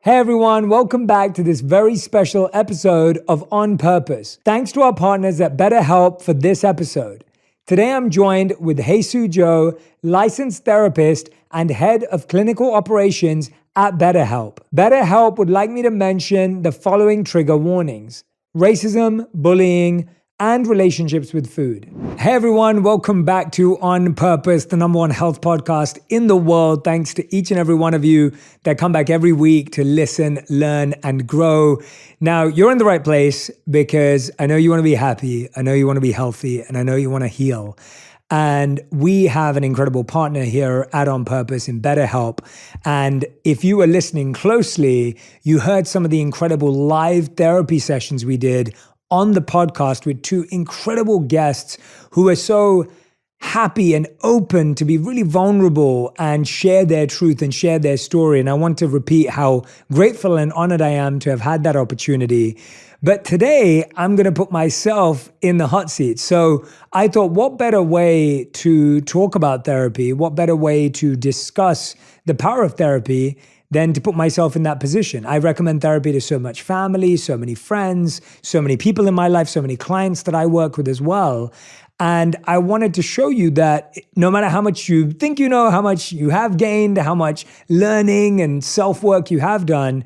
Hey everyone, welcome back to this very special episode of On Purpose. Thanks to our partners at BetterHelp for this episode. Today I'm joined with Jesus Joe, licensed therapist and head of clinical operations at BetterHelp. BetterHelp would like me to mention the following trigger warnings: racism, bullying, and relationships with food. Hey everyone, welcome back to On Purpose, the number one health podcast in the world. Thanks to each and every one of you that come back every week to listen, learn, and grow. Now, you're in the right place because I know you want to be happy, I know you want to be healthy, and I know you want to heal. And we have an incredible partner here at On Purpose in BetterHelp. And if you were listening closely, you heard some of the incredible live therapy sessions we did on the podcast with two incredible guests who are so happy and open to be really vulnerable and share their truth and share their story. And I want to repeat how grateful and honored I am to have had that opportunity. But today, I'm going to put myself in the hot seat. So I thought, what better way to talk about therapy? What better way to discuss the power of therapy than to put myself in that position? I recommend therapy to so much family, so many friends, so many people in my life, so many clients that I work with as well. And I wanted to show you that no matter how much you think you know, how much you have gained, how much learning and self-work you have done,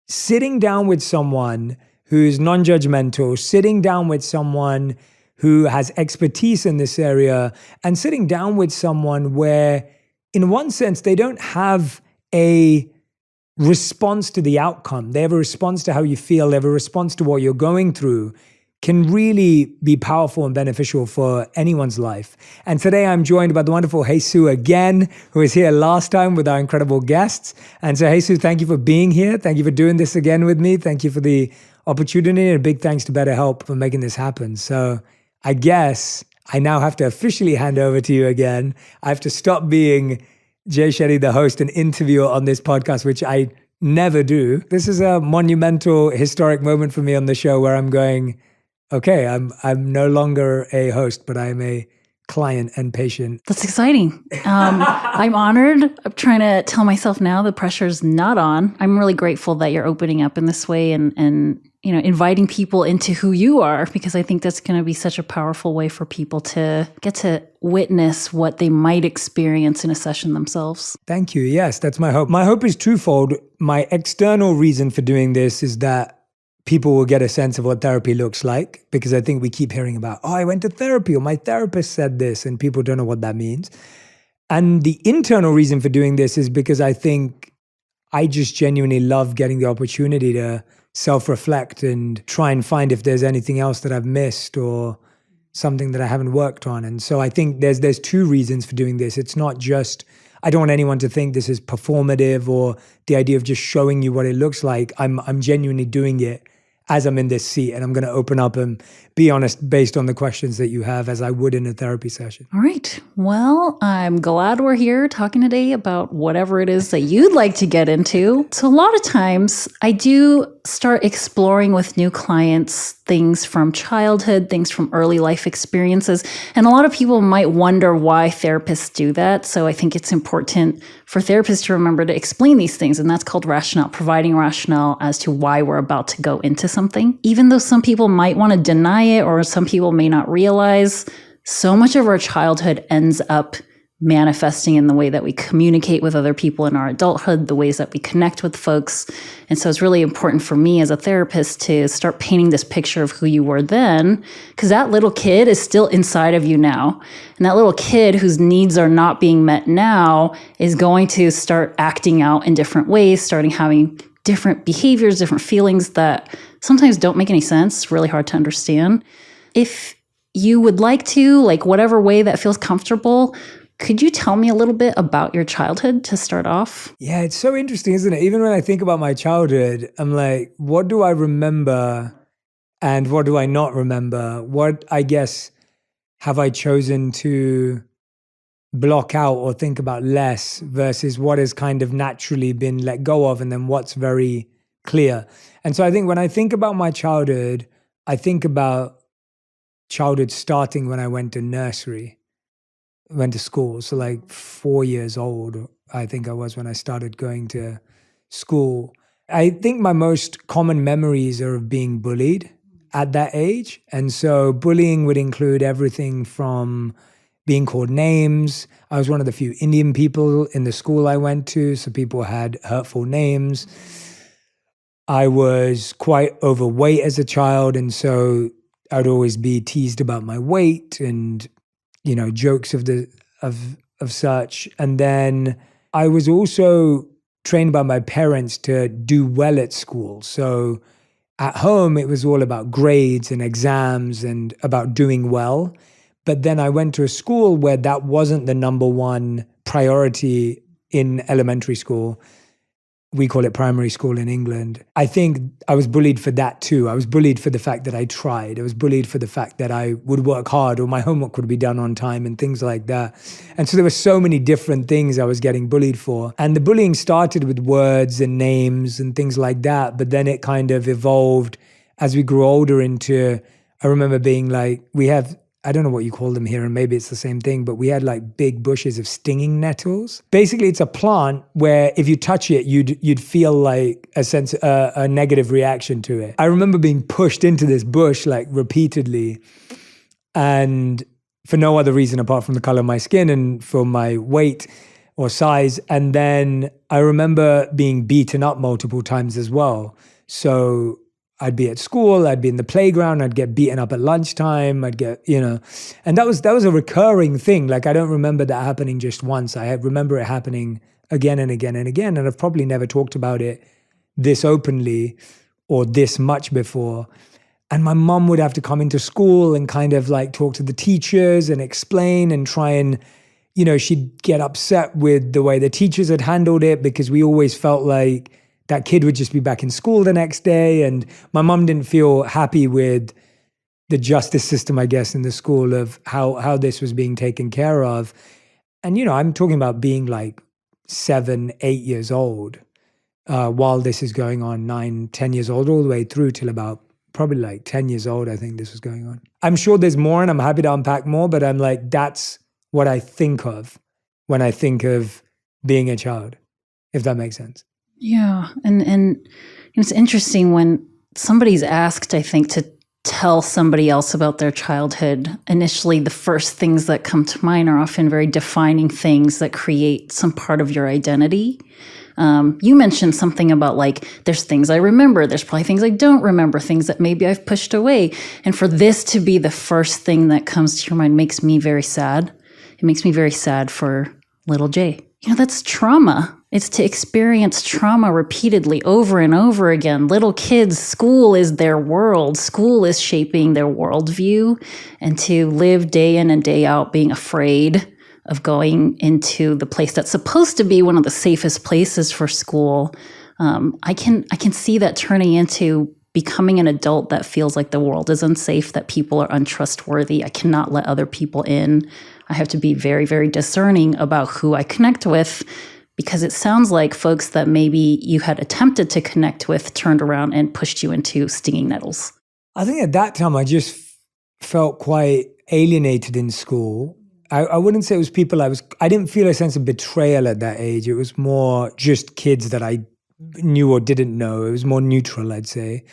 sitting down with someone who's non-judgmental, sitting down with someone who has expertise in this area, and sitting down with someone where, in one sense, they don't have a response to the outcome. They have a response to how you feel. They have a response to what you're going through, can really be powerful and beneficial for anyone's life. And today I'm joined by the wonderful Jesus again, who was here last time with our incredible guests. And so Jesus, thank you for being here. Thank you for doing this again with me. Thank you for the opportunity, and a big thanks to BetterHelp for making this happen. So I guess I now have to officially hand over to you again. I have to stop being Shetty, the host and interviewer on this podcast, which I never do. This is a monumental, historic moment for me on the show where I'm going, okay, I'm no longer a host, but I'm a client and patient. That's exciting. I'm honored. I'm trying to tell myself now the pressure's not on. I'm really grateful that you're opening up in this way and inviting people into who you are, because I think that's going to be such a powerful way for people to get to witness what they might experience in a session themselves. Thank you. Yes, that's my hope. My hope is twofold. My external reason for doing this is that people will get a sense of what therapy looks like, because I think we keep hearing about, oh, I went to therapy, or my therapist said this, and people don't know what that means. And the internal reason for doing this is because I think I just genuinely love getting the opportunity to self-reflect and try and find if there's anything else that I've missed or something that I haven't worked on. And so I think there's two reasons for doing this. It's not just, I don't want anyone to think this is performative or the idea of just showing you what it looks like. I'm genuinely doing it as I'm in this seat, and I'm going to open up and be honest based on the questions that you have, as I would in a therapy session. All right. Well, I'm glad we're here talking today about whatever it is that you'd like to get into. So a lot of times I do start exploring with new clients things from childhood, things from early life experiences. And a lot of people might wonder why therapists do that. So I think it's important for therapists to remember to explain these things. And that's called rationale, providing rationale as to why we're about to go into something. Even though some people might want to deny it, or some people may not realize, so much of our childhood ends up manifesting in the way that we communicate with other people in our adulthood, the ways that we connect with folks. And so it's really important for me as a therapist to start painting this picture of who you were then, because that little kid is still inside of you now. And that little kid whose needs are not being met now is going to start acting out in different ways, starting having different behaviors, different feelings that sometimes don't make any sense, really hard to understand. If you would like to, like whatever way that feels comfortable, could you tell me a little bit about your childhood to start off? Yeah, it's so interesting, isn't it? Even when I think about my childhood, I'm like, what do I remember and what do I not remember? What, I guess, have I chosen to block out or think about less versus what has kind of naturally been let go of, and then what's very clear. And so I think when I think about my childhood, I think about childhood starting when I went to nursery, went to school. So like 4 years old, I think I was when I started going to school. I think my most common memories are of being bullied at that age. And so bullying would include everything from being called names. I was one of the few Indian people in the school I went to, so people had hurtful names. I was quite overweight as a child, and so I'd always be teased about my weight and, jokes of such. And then I was also trained by my parents to do well at school. So at home, it was all about grades and exams and about doing well. But then I went to a school where that wasn't the number one priority in elementary school. We call it primary school in England. I think I was bullied for that too. I was bullied for the fact that I tried. I was bullied for the fact that I would work hard or my homework would be done on time and things like that. And so there were so many different things I was getting bullied for. And the bullying started with words and names and things like that. But then it kind of evolved as we grew older into, I remember being like, I don't know what you call them here, and maybe it's the same thing, but we had like big bushes of stinging nettles. Basically, it's a plant where if you touch it, you'd feel like a negative reaction to it. I remember being pushed into this bush like repeatedly, and for no other reason apart from the color of my skin and for my weight or size. And then I remember being beaten up multiple times as well. So I'd be at school, I'd be in the playground, I'd get beaten up at lunchtime, and that was a recurring thing. Like, I don't remember that happening just once. I remember it happening again and again and again. And I've probably never talked about it this openly or this much before. And my mom would have to come into school and kind of like talk to the teachers and explain and try and, she'd get upset with the way the teachers had handled it because we always felt like that kid would just be back in school the next day. And my mom didn't feel happy with the justice system, I guess, in the school of how this was being taken care of. And, I'm talking about being like 7, 8 years old while this is going on, 9, 10 years old, all the way through till about probably like 10 years old, I think this was going on. I'm sure there's more and I'm happy to unpack more, but I'm like, that's what I think of when I think of being a child, if that makes sense. Yeah. And it's interesting when somebody's asked, I think, to tell somebody else about their childhood. Initially, the first things that come to mind are often very defining things that create some part of your identity. You mentioned something about like, there's things I remember, there's probably things I don't remember, things that maybe I've pushed away. And for this to be the first thing that comes to your mind makes me very sad. It makes me very sad for little Jay. That's trauma. It's to experience trauma repeatedly over and over again. Little kids, school is their world. School is shaping their worldview. And to live day in and day out being afraid of going into the place that's supposed to be one of the safest places for school, I can see that turning into becoming an adult that feels like the world is unsafe, that people are untrustworthy. I cannot let other people in. I have to be very, very discerning about who I connect with, because it sounds like folks that maybe you had attempted to connect with turned around and pushed you into stinging nettles. I think at that time I just felt quite alienated in school. I wouldn't say it was people I didn't feel a sense of betrayal at that age. It was more just kids that I knew or didn't know. It was more neutral, I'd say.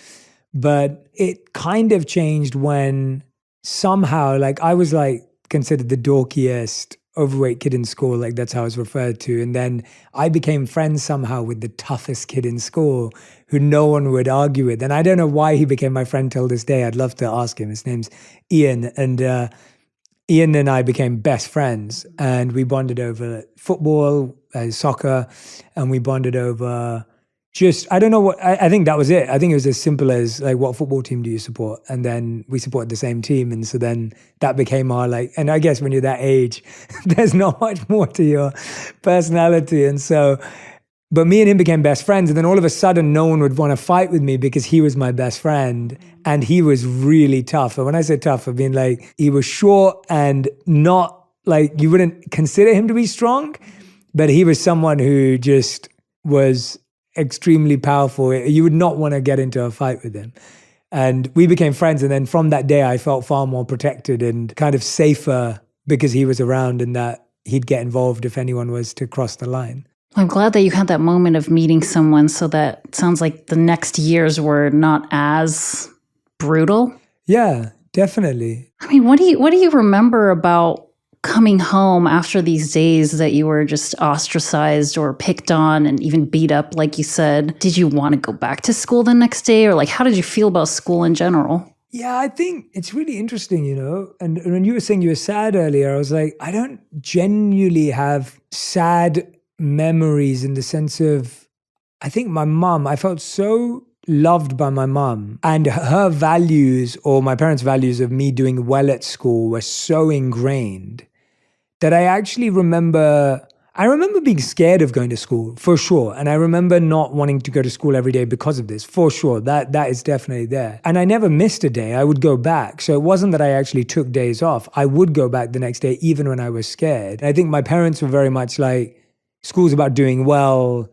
But it kind of changed when somehow, like, I was like considered the dorkiest overweight kid in school, like that's how I was referred to. And then I became friends somehow with the toughest kid in school who no one would argue with. And I don't know why he became my friend till this day. I'd love to ask him. His name's Ian. And Ian and I became best friends, and we bonded over football, soccer, and we bonded over I don't know what, I think that was it. I think it was as simple as like, what football team do you support? And then we supported the same team. And so then that became our and I guess when you're that age, there's not much more to your personality. And so, but me and him became best friends. And then all of a sudden, no one would want to fight with me because he was my best friend. And he was really tough. And when I say tough, I mean like, he was short and not like, you wouldn't consider him to be strong, but he was someone who just was extremely powerful. You would not want to get into a fight with him. And we became friends. And then from that day, I felt far more protected and kind of safer because he was around and that he'd get involved if anyone was to cross the line. I'm glad that you had that moment of meeting someone, so that it sounds like the next years were not as brutal. Yeah, definitely. I mean, what do you remember about coming home after these days that you were just ostracized or picked on and even beat up, like you said? Did you want to go back to school the next day, or like how did you feel about school in general? Yeah, I think it's really interesting, And when you were saying you were sad earlier, I was like, I don't genuinely have sad memories in the sense of, I think my mom, I felt so loved by my mom, and her values or my parents' values of me doing well at school were so ingrained that I remember being scared of going to school for sure. And I remember not wanting to go to school every day because of this, for sure. That is definitely there. And I never missed a day. I would go back. So it wasn't that I actually took days off. I would go back the next day, even when I was scared. And I think my parents were very much like, school's about doing well.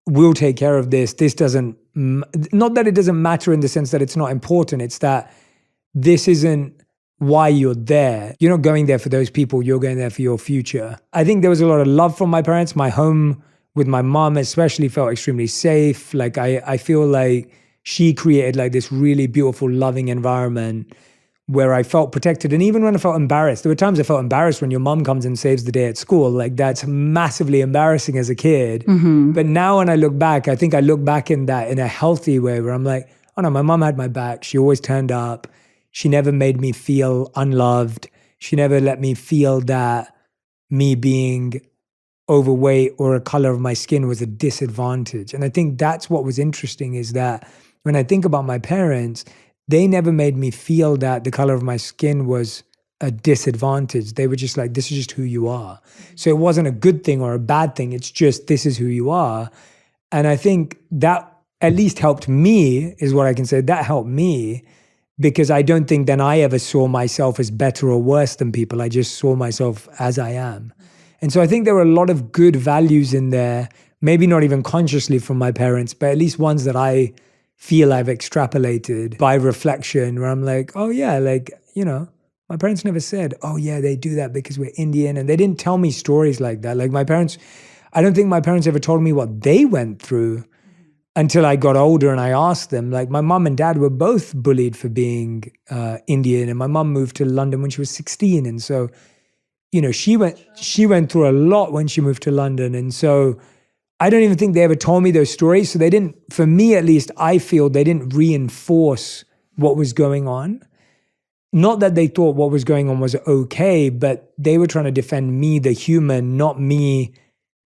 We'll take care of this. This doesn't, not that it doesn't matter in the sense that it's not important. It's that this isn't why you're there. You're not going there for those people. You're going there for your future. I think there was a lot of love from my parents. My home with my mom especially felt extremely safe. Like I feel like she created like this really beautiful, loving environment where I felt protected. And even when I felt embarrassed, there were times I felt embarrassed when your mom comes and saves the day at school. Like that's massively embarrassing as a kid. But now when I look back, I think I look back in that in a healthy way where I'm like, oh no, my mom had my back. She always turned up. She never made me feel unloved. She never let me feel that me being overweight or a color of my skin was a disadvantage. And I think that's what was interesting is that when I think about my parents, they never made me feel that the color of my skin was a disadvantage. They were just like, this is just who you are. So it wasn't a good thing or a bad thing. It's just, this is who you are. And I think that at least helped me, is what I can say. That helped me, because I don't think then I ever saw myself as better or worse than people. I just saw myself as I am. And so I think there were a lot of good values in there, maybe not even consciously from my parents, but at least ones that I feel I've extrapolated by reflection, where I'm like, oh yeah, like, my parents never said, oh yeah, they do that because we're Indian. And they didn't tell me stories like that. Like I don't think my parents ever told me what they went through until I got older and I asked them. Like my mom and dad were both bullied for being Indian, and my mom moved to London when she was 16. And so, she went through a lot when she moved to London. And so I don't even think they ever told me those stories. So they didn't, for me at least, I feel they didn't reinforce what was going on. Not that they thought what was going on was okay, but they were trying to defend me, the human, not me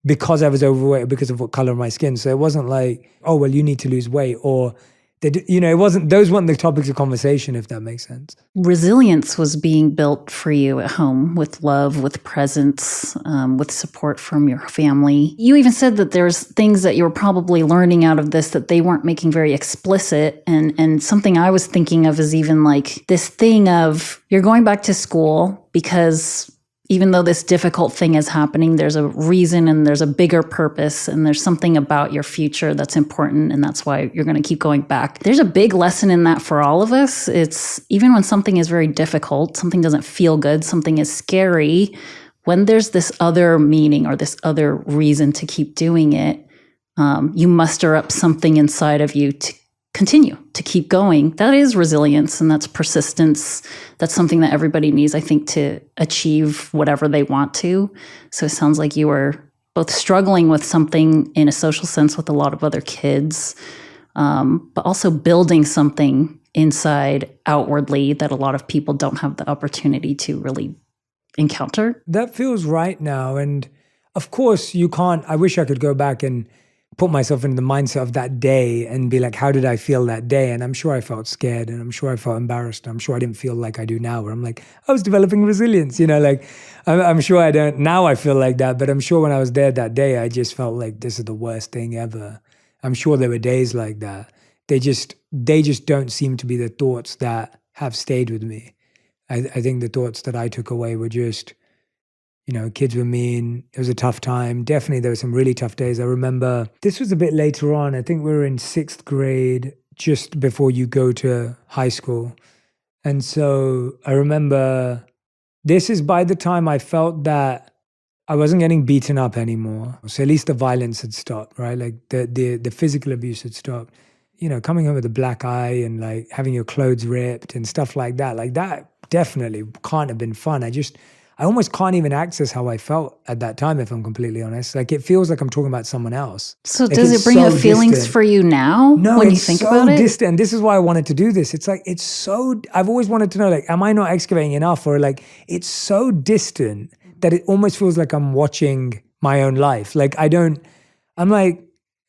because I was overweight, because of what color of my skin. So it wasn't like, oh, well, you need to lose weight, or those weren't the topics of conversation, if that makes sense. Resilience was being built for you at home with love, with presence, with support from your family. You even said that there's things that you were probably learning out of this that they weren't making very explicit. And something I was thinking of is even like this thing of you're going back to school because even though this difficult thing is happening, there's a reason and there's a bigger purpose and there's something about your future that's important, and that's why you're going to keep going back. There's a big lesson in that for all of us. It's even when something is very difficult, something doesn't feel good, something is scary, when there's this other meaning or this other reason to keep doing it, you muster up something inside of you to continue, to keep going. That is resilience, and that's persistence. That's something that everybody needs, I think, to achieve whatever they want to. So it sounds like you were both struggling with something in a social sense with a lot of other kids, but also building something inside outwardly that a lot of people don't have the opportunity to really encounter. That feels right now. And of course, I wish I could go back and put myself into the mindset of that day and be like, how did I feel that day? And I'm sure I felt scared, and I'm sure I felt embarrassed. I'm sure I didn't feel like I do now, where I'm like, I was developing resilience, like I'm sure I don't, now I feel like that, but I'm sure when I was there that day, I just felt like this is the worst thing ever. I'm sure there were days like that. They just don't seem to be the thoughts that have stayed with me. I think the thoughts that I took away were just, kids were mean. It was a tough time. Definitely, there were some really tough days. I remember this was a bit later on. I think we were in 6th grade, just before you go to high school. And so I remember this is by the time I felt that I wasn't getting beaten up anymore. So at least the violence had stopped, right? Like the physical abuse had stopped. You know, coming home with a black eye and like having your clothes ripped and stuff like that definitely can't have been fun. I almost can't even access how I felt at that time, if I'm completely honest. Like it feels like I'm talking about someone else. So Like, does it's it bring so up feelings distant. for you now No, when you it's think so about it? distant. This is why I wanted to do this. It's like, I've always wanted to know, like, am I not excavating enough? Or like, it's so distant that it almost feels like I'm watching my own life. Like I'm like,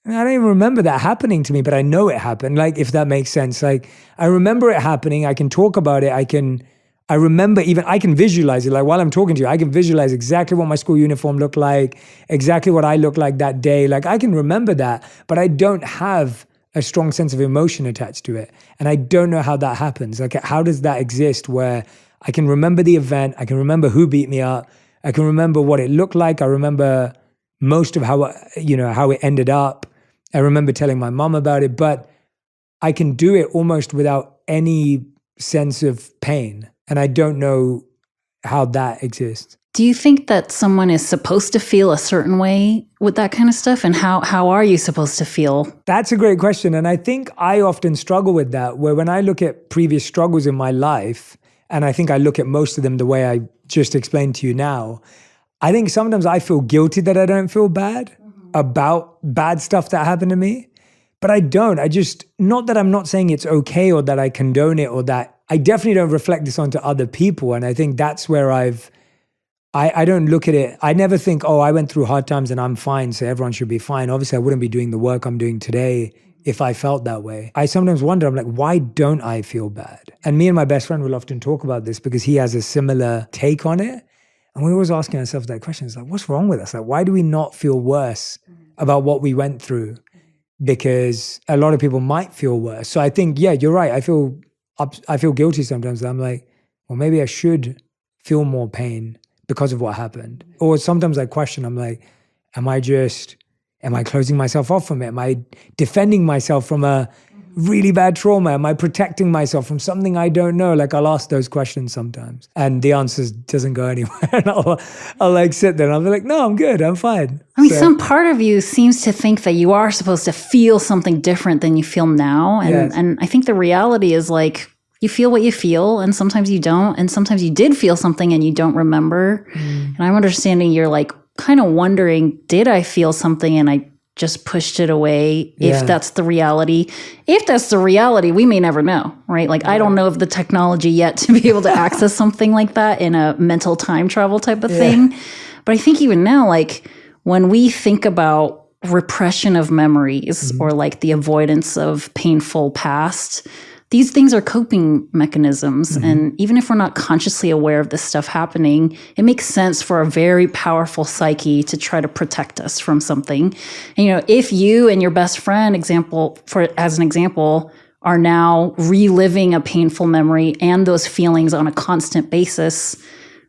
I don't even remember that happening to me, but I know it happened. Like, if that makes sense. Like, I remember it happening. I can talk about it. I can visualize it. Like while I'm talking to you, I can visualize exactly what my school uniform looked like, exactly what I looked like that day. Like I can remember that, but I don't have a strong sense of emotion attached to it. And I don't know how that happens. Like, how does that exist where I can remember the event, I can remember who beat me up, I can remember what it looked like, I remember most of how it ended up. I remember telling my mom about it, but I can do it almost without any sense of pain. And I don't know how that exists. Do you think that someone is supposed to feel a certain way with that kind of stuff? And how are you supposed to feel? That's a great question. And I think I often struggle with that, where when I look at previous struggles in my life, and I think I look at most of them the way I just explained to you now, I think sometimes I feel guilty that I don't feel bad about bad stuff that happened to me. But I don't. Not that I'm not saying it's okay or that I condone it or that I definitely don't reflect this onto other people. And I think that's where I don't look at it. I never think, oh, I went through hard times and I'm fine, so everyone should be fine. Obviously, I wouldn't be doing the work I'm doing today if I felt that way. I sometimes wonder, I'm like, why don't I feel bad? And me and my best friend will often talk about this because he has a similar take on it. And we're always asking ourselves that question. It's like, what's wrong with us? Like, why do we not feel worse about what we went through? Because a lot of people might feel worse. So I think, yeah, you're right. I feel guilty sometimes. I'm like, well, maybe I should feel more pain because of what happened. Or sometimes I question, I'm like, am I closing myself off from it? Am I defending myself from a really bad trauma? Am I protecting myself from something I don't know? Like I'll ask those questions sometimes and the answer doesn't go anywhere. And I'll like sit there and I'll be like, no, I'm good. I'm fine. I mean, some part of you seems to think that you are supposed to feel something different than you feel now. And, Yes. and I think the reality is like, you feel what you feel and sometimes you don't. And sometimes you did feel something and you don't remember. And I'm understanding you're like kind of wondering, did I feel something and I just pushed it away? Yeah. If that's the reality. If that's the reality, we may never know, right? Like, I don't know of the technology yet to be able to access something like that in a mental time travel type of thing. But I think even now, like when we think about repression of memories or like the avoidance of painful past, these things are coping mechanisms. And even if we're not consciously aware of this stuff happening, it makes sense for a very powerful psyche to try to protect us from something. And, if you and your best friend, as an example, are now reliving a painful memory and those feelings on a constant basis,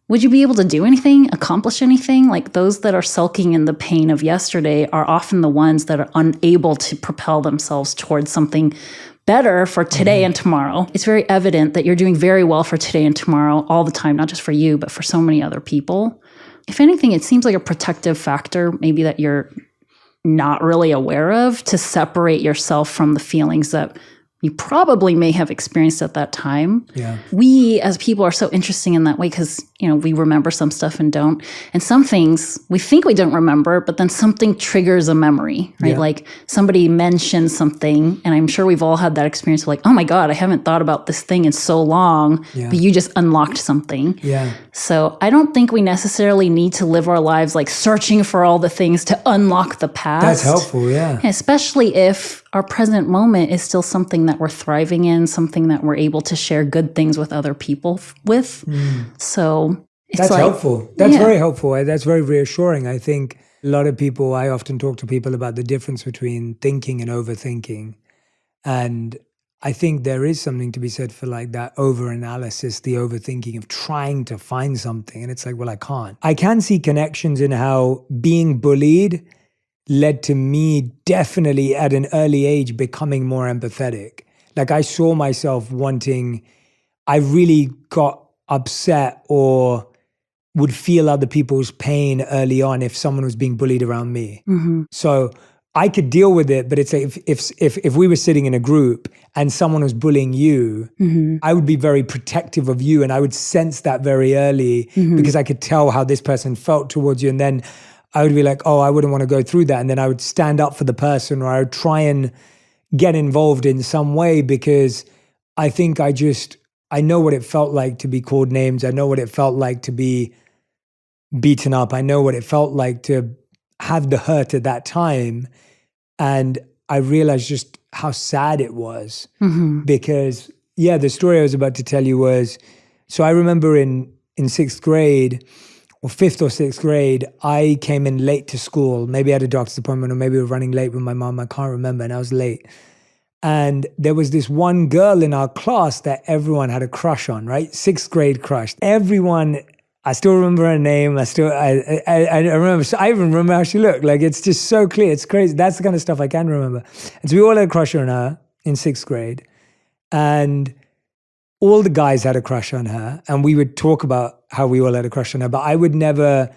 would you be able to do anything, accomplish anything? Like those that are sulking in the pain of yesterday are often the ones that are unable to propel themselves towards something better for today and tomorrow. It's very evident that you're doing very well for today and tomorrow all the time, not just for you, but for so many other people. If anything, it seems like a protective factor, maybe that you're not really aware of, to separate yourself from the feelings that you probably may have experienced at that time. Yeah. We as people are so interesting in that way because, we remember some stuff and don't. And some things we think we don't remember, but then something triggers a memory, right? Yeah. Like somebody mentions something, and I'm sure we've all had that experience of like, oh my God, I haven't thought about this thing in so long, Yeah. but you just unlocked something. Yeah. So I don't think we necessarily need to live our lives like searching for all the things to unlock the past. That's helpful, yeah. Especially if our present moment is still something that we're thriving in, something that we're able to share good things with other people with. So it's That's like, helpful. That's yeah. very helpful. That's very reassuring. I think a lot of people, I often talk to people about the difference between thinking and overthinking. And I think there is something to be said for like that over-analysis, the overthinking of trying to find something. And it's like, well, I can't. I can see connections in how being bullied led to me definitely at an early age becoming more empathetic. Like I saw myself I really got upset or would feel other people's pain early on if someone was being bullied around me. So I could deal with it, but it's like if we were sitting in a group and someone was bullying you, I would be very protective of you, and I would sense that very early because I could tell how this person felt towards you, and then I would be like, oh, I wouldn't want to go through that, and then I would stand up for the person, or I would try and get involved in some way because I think I know what it felt like to be called names. I know what it felt like to be beaten up. I know what it felt like to have the hurt at that time. And I realized just how sad it was because, the story I was about to tell you was, so I remember in sixth grade or fifth or sixth grade, I came in late to school. Maybe I had a doctor's appointment or maybe we were running late with my mom. I can't remember. And I was late. And there was this one girl in our class that everyone had a crush on, right? Sixth grade crush. Everyone, I still remember her name. I remember, I even remember how she looked. Like, it's just so clear. It's crazy. That's the kind of stuff I can remember. And so we all had a crush on her in sixth grade. And all the guys had a crush on her. And we would talk about how we all had a crush on her. But I would never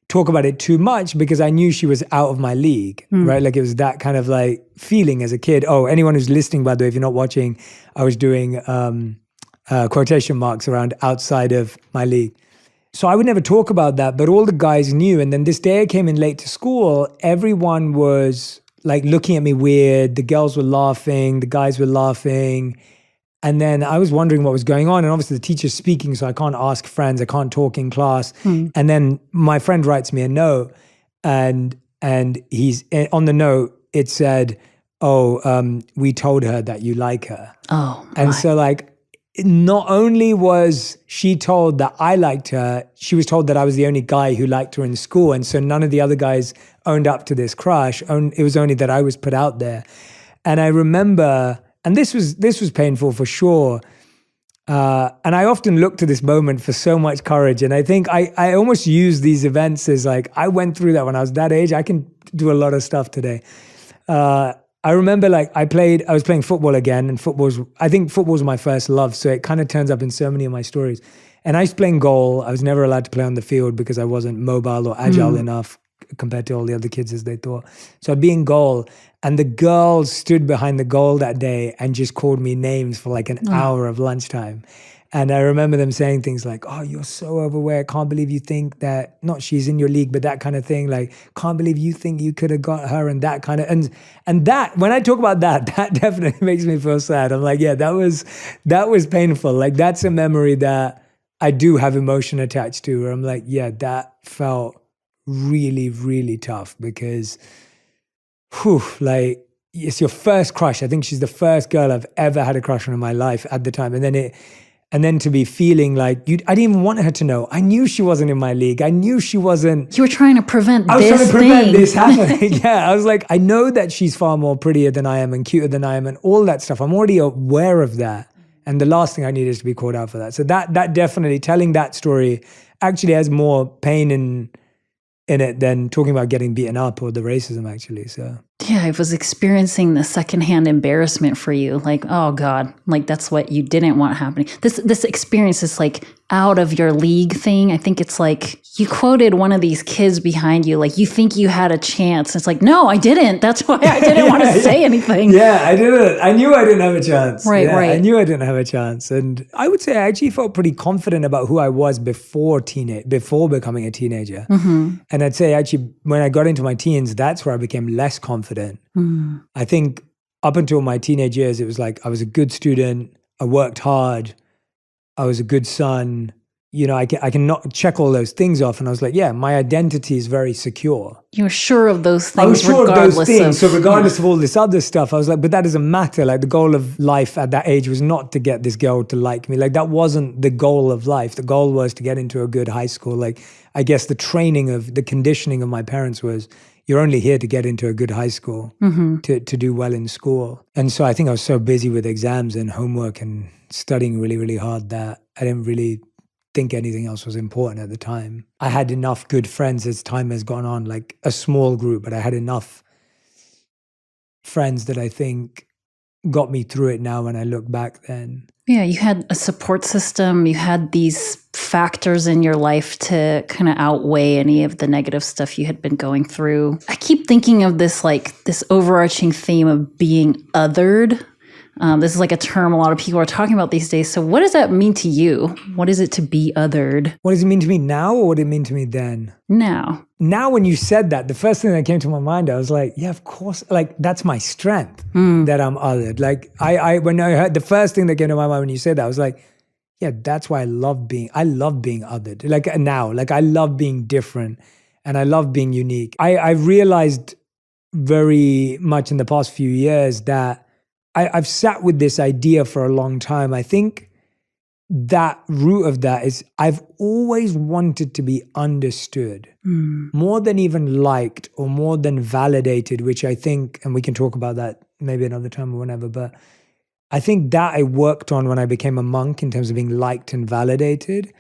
talk about it too much because I knew she was out of my league, right? Like, it was that kind of like feeling as a kid. Oh, anyone who's listening, by the way, if you're not watching, I was doing quotation marks around outside of my league. So I would never talk about that, but all the guys knew. And then this day I came in late to school, everyone was like looking at me weird. The girls were laughing, the guys were laughing. And then I was wondering what was going on. And obviously the teacher's speaking, so I can't ask friends, I can't talk in class. And then my friend writes me a note, and he's on the note, it said, we told her that you like her. Oh, and so like, not only was she told that I liked her, she was told that I was the only guy who liked her in school. And so none of the other guys owned up to this crush. It was only that I was put out there. And I remember, and this was painful for sure. And I often look to this moment for so much courage. And I think I almost use these events as like, I went through that when I was that age. I can do a lot of stuff today. I remember like I was playing football again, and I think football's my first love. So it kind of turns up in so many of my stories. And I was playing goal. I was never allowed to play on the field because I wasn't mobile or agile enough compared to all the other kids as they thought. So I'd be in goal, and the girls stood behind the goal that day and just called me names for like an hour of lunchtime. And I remember them saying things like, oh, you're so overweight. Can't believe you think that, not she's in your league, but that kind of thing. Like, can't believe you think you could have got her, and that kind of, and that, when I talk about that definitely makes me feel sad. I'm like, yeah, that was painful. Like, that's a memory that I do have emotion attached to, where I'm like, yeah, that felt really, really tough because, like, it's your first crush. I think she's the first girl I've ever had a crush on in my life at the time. And then to be feeling like, I didn't even want her to know. I knew she wasn't in my league. I knew she wasn't. You were trying to prevent this I was trying to prevent this happening. Yeah, I was like, I know that she's far more prettier than I am and cuter than I am and all that stuff. I'm already aware of that. And the last thing I need is to be called out for that. So that definitely, telling that story actually has more pain in it than talking about getting beaten up or the racism, actually. So yeah, I was experiencing the secondhand embarrassment for you. Like, oh God, like that's what you didn't want happening. This experience is like out of your league thing. I think it's like you quoted one of these kids behind you, like, you think you had a chance. It's like, no, I didn't. That's why I didn't want to say anything. Yeah, I didn't. I knew I didn't have a chance. Right. I knew I didn't have a chance. And I would say I actually felt pretty confident about who I was before becoming a teenager. And I'd say actually when I got into my teens, that's where I became less confident. I think up until my teenage years, it was like I was a good student. I worked hard. I was a good son. You know, I can not check all those things off. And I was like, yeah, my identity is very secure. You were sure of those things. I was sure of those things. So regardless of all this other stuff, I was like, but that doesn't matter. Like, the goal of life at that age was not to get this girl to like me. Like, that wasn't the goal of life. The goal was to get into a good high school. Like, I guess the conditioning of my parents was, you're only here to get into a good high school, to do well in school. And so I think I was so busy with exams and homework and studying really, really hard that I didn't really think anything else was important at the time. I had enough good friends as time has gone on, like a small group, but I had enough friends that I think got me through it now when I look back then. Yeah, you had a support system. You had these factors in your life to kind of outweigh any of the negative stuff you had been going through. I keep thinking of this like this overarching theme of being othered. This is like a term a lot of people are talking about these days. So what does that mean to you? What is it to be othered? What does it mean to me now, or what did it mean to me then? Now. Now, when you said that, the first thing that came to my mind, I was like, yeah, of course. Like, that's my strength that I'm othered. Like, when I heard the first thing that came to my mind when you said that, I was like, yeah, that's why I love being othered. Like now, like I love being different and I love being unique. I've realized very much in the past few years that I've sat with this idea for a long time. I think that root of that is I've always wanted to be understood more than even liked or more than validated, which I think, and we can talk about that maybe another time or whenever, but I think that I worked on when I became a monk in terms of being liked and validated.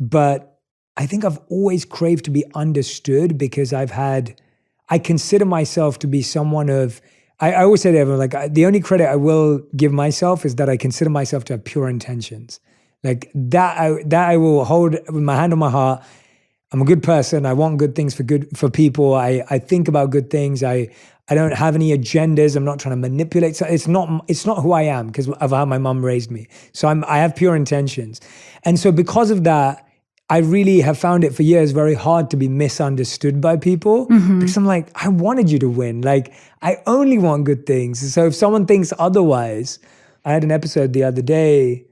But I think I've always craved to be understood because I consider myself to be someone of, I always say to everyone, like the only credit I will give myself is that I consider myself to have pure intentions. Like that I will hold with my hand on my heart. I'm a good person. I want good things for people. I think about good things. I don't have any agendas. I'm not trying to manipulate. So it's not who I am because of how my mom raised me. So I have pure intentions. And so because of that, I really have found it for years very hard to be misunderstood by people because I'm like, I wanted you to win. Like, I only want good things. So if someone thinks otherwise, I had an episode the other day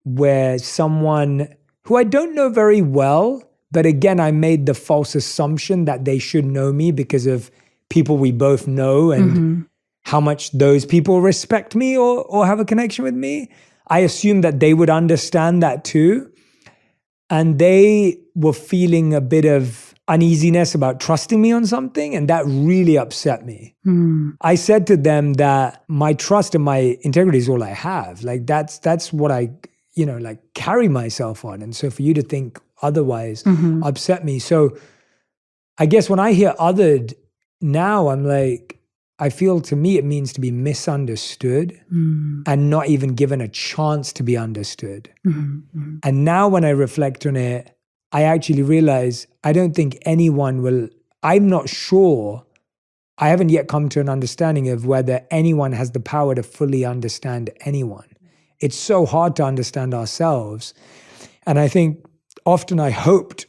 where someone who I don't know very well, but again, I made the false assumption that they should know me because of people we both know and how much those people respect me or have a connection with me. I assumed that they would understand that too. And they were feeling a bit of uneasiness about trusting me on something, and that really upset me. I said to them that my trust and my integrity is all I have. Like that's what I, like carry myself on. And so for you to think otherwise upset me. So I guess when I hear othered now, I'm like, I feel to me it means to be misunderstood and not even given a chance to be understood. And now when I reflect on it, I actually realize I don't think anyone will, I'm not sure, I haven't yet come to an understanding of whether anyone has the power to fully understand anyone. It's so hard to understand ourselves. And I think often I hoped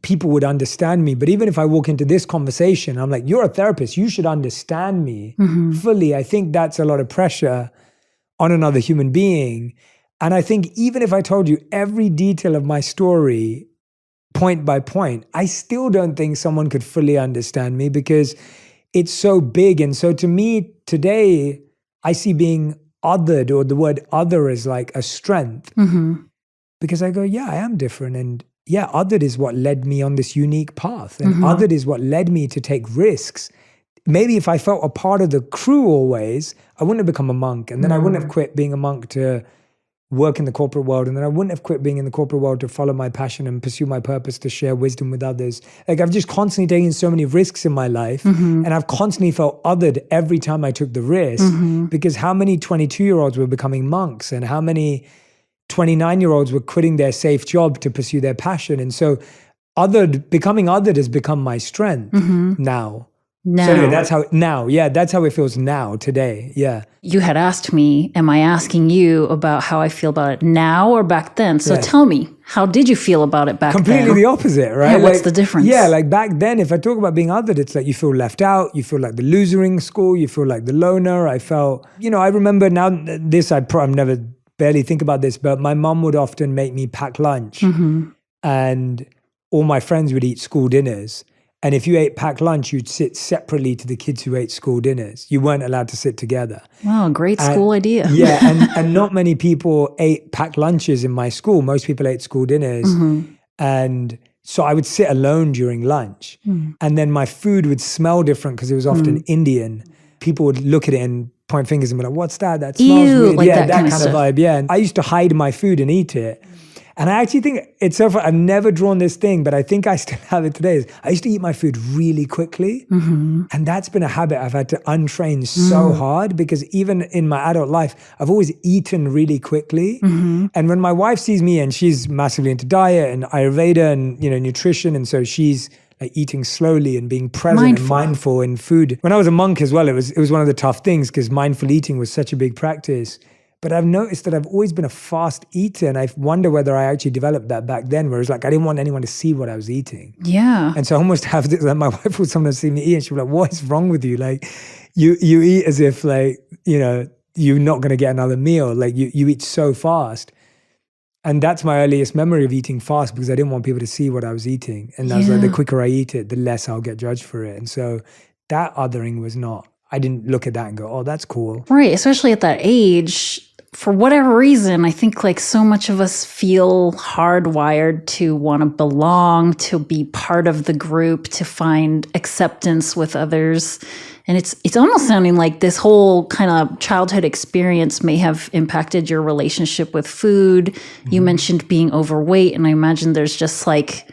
people would understand me. But even if I walk into this conversation, I'm like, you're a therapist, you should understand me fully. I think that's a lot of pressure on another human being. And I think even if I told you every detail of my story, point by point, I still don't think someone could fully understand me because it's so big. And so to me today, I see being othered, or the word other, as like a strength because I go, yeah, I am different. And yeah, othered is what led me on this unique path. And othered is what led me to take risks. Maybe if I felt a part of the crew always, I wouldn't have become a monk. And then I wouldn't have quit being a monk to work in the corporate world. And then I wouldn't have quit being in the corporate world to follow my passion and pursue my purpose to share wisdom with others. Like I've just constantly taken so many risks in my life. And I've constantly felt othered every time I took the risk because how many 22-year-olds were becoming monks and how many 29-year-olds were quitting their safe job to pursue their passion. And so becoming othered has become my strength now. So anyway, that's how it feels now, today. Yeah. You had asked me, am I asking you about how I feel about it now or back then? So tell me, how did you feel about it back then? Completely the opposite, right? Yeah, what's the difference? Yeah, like back then, if I talk about being othered, it's like you feel left out, you feel like the loser in school, you feel like the loner. I felt, I remember now this, I'm never barely think about this, but my mom would often make me pack lunch and all my friends would eat school dinners. And if you ate packed lunch, you'd sit separately to the kids who ate school dinners. You weren't allowed to sit together. Wow, great school idea. Yeah, and not many people ate packed lunches in my school. Most people ate school dinners. And so I would sit alone during lunch. And then my food would smell different because it was often Indian. People would look at it and point fingers and be like, what's that? That smells weird. Like yeah, that kind of stuff. vibe. Yeah. And I used to hide my food and eat it. And I actually think it's so fun. I've never drawn this thing, but I think I still have it today. I used to eat my food really quickly. And that's been a habit I've had to untrain so hard, because even in my adult life, I've always eaten really quickly. And when my wife sees me, and she's massively into diet and Ayurveda and, nutrition. And so she's like eating slowly and being present and mindful in food. When I was a monk as well, it was one of the tough things, because mindful eating was such a big practice. But I've noticed that I've always been a fast eater, and I wonder whether I actually developed that back then, where it's like I didn't want anyone to see what I was eating. Yeah. And so I almost have this, like my wife would sometimes see me eat, and she'd be like, what is wrong with you? Like, you eat as if like, you're not going to get another meal. Like you eat so fast. And that's my earliest memory of eating fast, because I didn't want people to see what I was eating. And I was like, the quicker I eat it, the less I'll get judged for it. And so that othering was not, I didn't look at that and go, oh, that's cool. Right. Especially at that age, for whatever reason, I think like so much of us feel hardwired to want to belong, to be part of the group, to find acceptance with others. And it's almost sounding like this whole kind of childhood experience may have impacted your relationship with food. You mentioned being overweight, and I imagine there's just like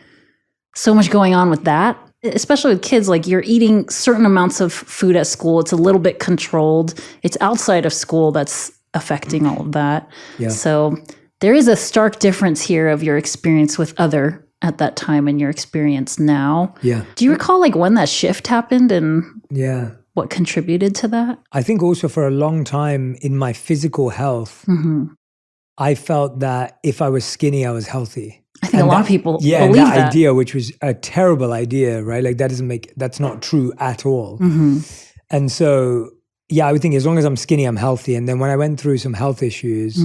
so much going on with that. Especially with kids, like you're eating certain amounts of food at school. It's a little bit controlled. It's outside of school that's affecting all of that. Yeah. So there is a stark difference here of your experience with other at that time and your experience now. Yeah. Do you recall like when that shift happened and what contributed to that? I think also for a long time in my physical health, I felt that if I was skinny, I was healthy. I think a lot of people believe that idea, which was a terrible idea, right? Like that's not true at all. And so, I would think as long as I'm skinny, I'm healthy. And then when I went through some health issues,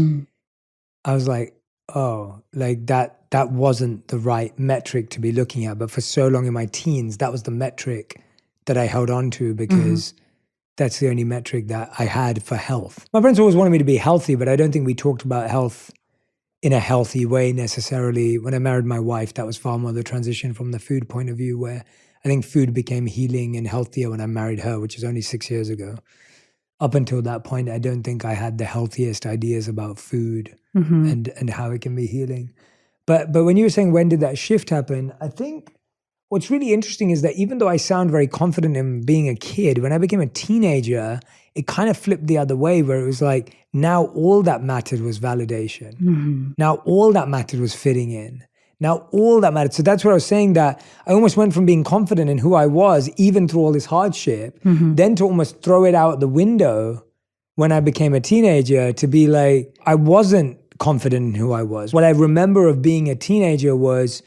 I was like, oh, like that wasn't the right metric to be looking at. But for so long in my teens, that was the metric that I held on to, because that's the only metric that I had for health. My friends always wanted me to be healthy, but I don't think we talked about health in a healthy way necessarily. When I married my wife, that was far more the transition from the food point of view, where I think food became healing and healthier when I married her, which is only 6 years ago. Up until that point, I don't think I had the healthiest ideas about food and how it can be healing. But when you were saying, when did that shift happen? I think what's really interesting is that even though I sound very confident in being a kid, when I became a teenager, it kind of flipped the other way, where it was like, now all that mattered was validation. Now all that mattered was fitting in. Now all that mattered. So that's what I was saying, that I almost went from being confident in who I was, even through all this hardship, then to almost throw it out the window when I became a teenager, to be like, I wasn't confident in who I was. What I remember of being a teenager was,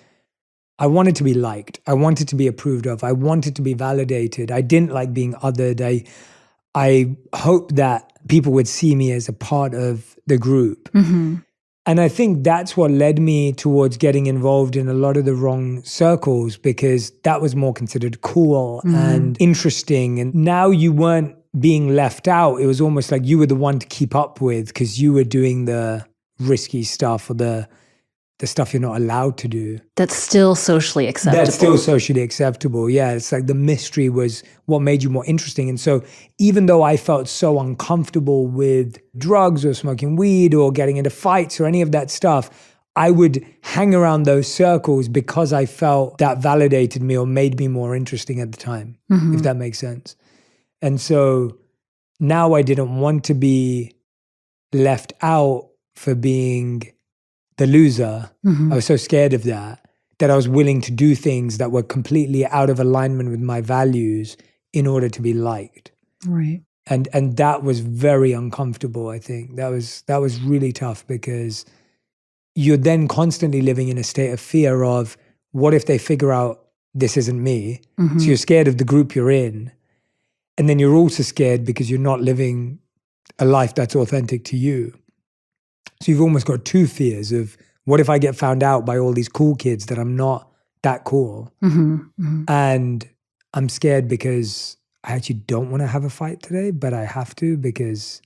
I wanted to be liked. I wanted to be approved of. I wanted to be validated. I didn't like being othered. I hoped that people would see me as a part of the group. And I think that's what led me towards getting involved in a lot of the wrong circles, because that was more considered cool and interesting. And now you weren't being left out. It was almost like you were the one to keep up with, because you were doing the risky stuff, or the stuff you're not allowed to do. That's still socially acceptable. That's still socially acceptable. Yeah, it's like the mystery was what made you more interesting. And so even though I felt so uncomfortable with drugs or smoking weed or getting into fights or any of that stuff, I would hang around those circles because I felt that validated me or made me more interesting at the time, if that makes sense. And so now I didn't want to be left out for being the loser. I was so scared of that I was willing to do things that were completely out of alignment with my values in order to be liked. Right. And that was very uncomfortable, I think. That was really tough, because you're then constantly living in a state of fear of, what if they figure out this isn't me? So you're scared of the group you're in. And then you're also scared because you're not living a life that's authentic to you. So you've almost got two fears of, what if I get found out by all these cool kids that I'm not that cool? And I'm scared because I actually don't want to have a fight today, but I have to, because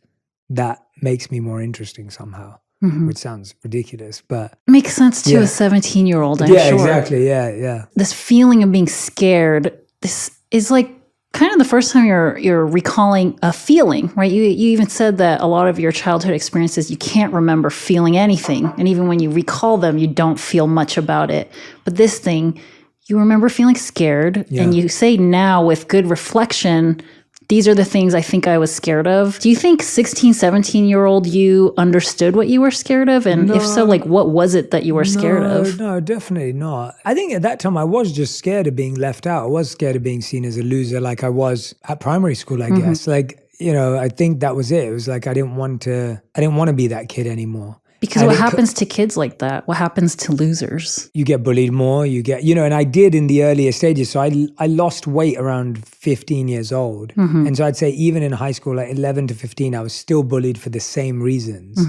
that makes me more interesting somehow, which sounds ridiculous, but makes sense to a 17-year-old, I'm sure. Yeah, exactly. Yeah. This feeling of being scared, this is like kind of the first time you're recalling a feeling, right? You even said that a lot of your childhood experiences, you can't remember feeling anything. And even when you recall them, you don't feel much about it. But this thing, you remember feeling scared. And you say now with good reflection, these are the things I think I was scared of. Do you think 16, 17-year-old you understood what you were scared of? And if so, like, what was it that you were scared of? No, definitely not. I think at that time I was just scared of being left out. I was scared of being seen as a loser like I was at primary school, I guess. Like, I think that was it. It was like I didn't want to be that kid anymore. Because what happens to kids like that? What happens to losers? You get bullied more, and I did in the earlier stages. So I lost weight around 15 years old. And so I'd say even in high school, like 11 to 15, I was still bullied for the same reasons.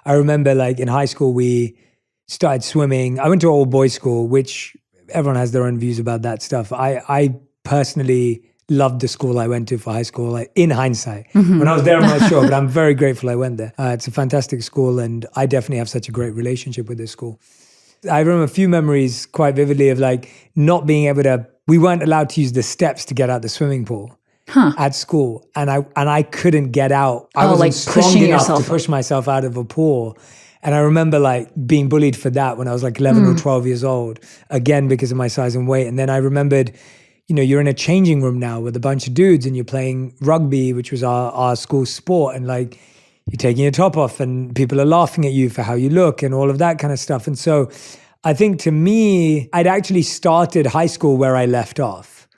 I remember like in high school, we started swimming. I went to an all boys school, which everyone has their own views about that stuff. I personally loved the school I went to for high school, like in hindsight. When I was there, I'm not sure, but I'm very grateful I went there. It's a fantastic school, and I definitely have such a great relationship with this school. I remember a few memories quite vividly of like not being able to, we weren't allowed to use the steps to get out the swimming pool at school. And I couldn't get out. I wasn't strong enough to push myself out of a pool. And I remember like being bullied for that when I was like 11 or 12 years old, again, because of my size and weight. And then I remembered, you're in a changing room now with a bunch of dudes and you're playing rugby, which was our school sport. And like, you're taking your top off and people are laughing at you for how you look and all of that kind of stuff. And so I think to me, I'd actually started high school where I left off.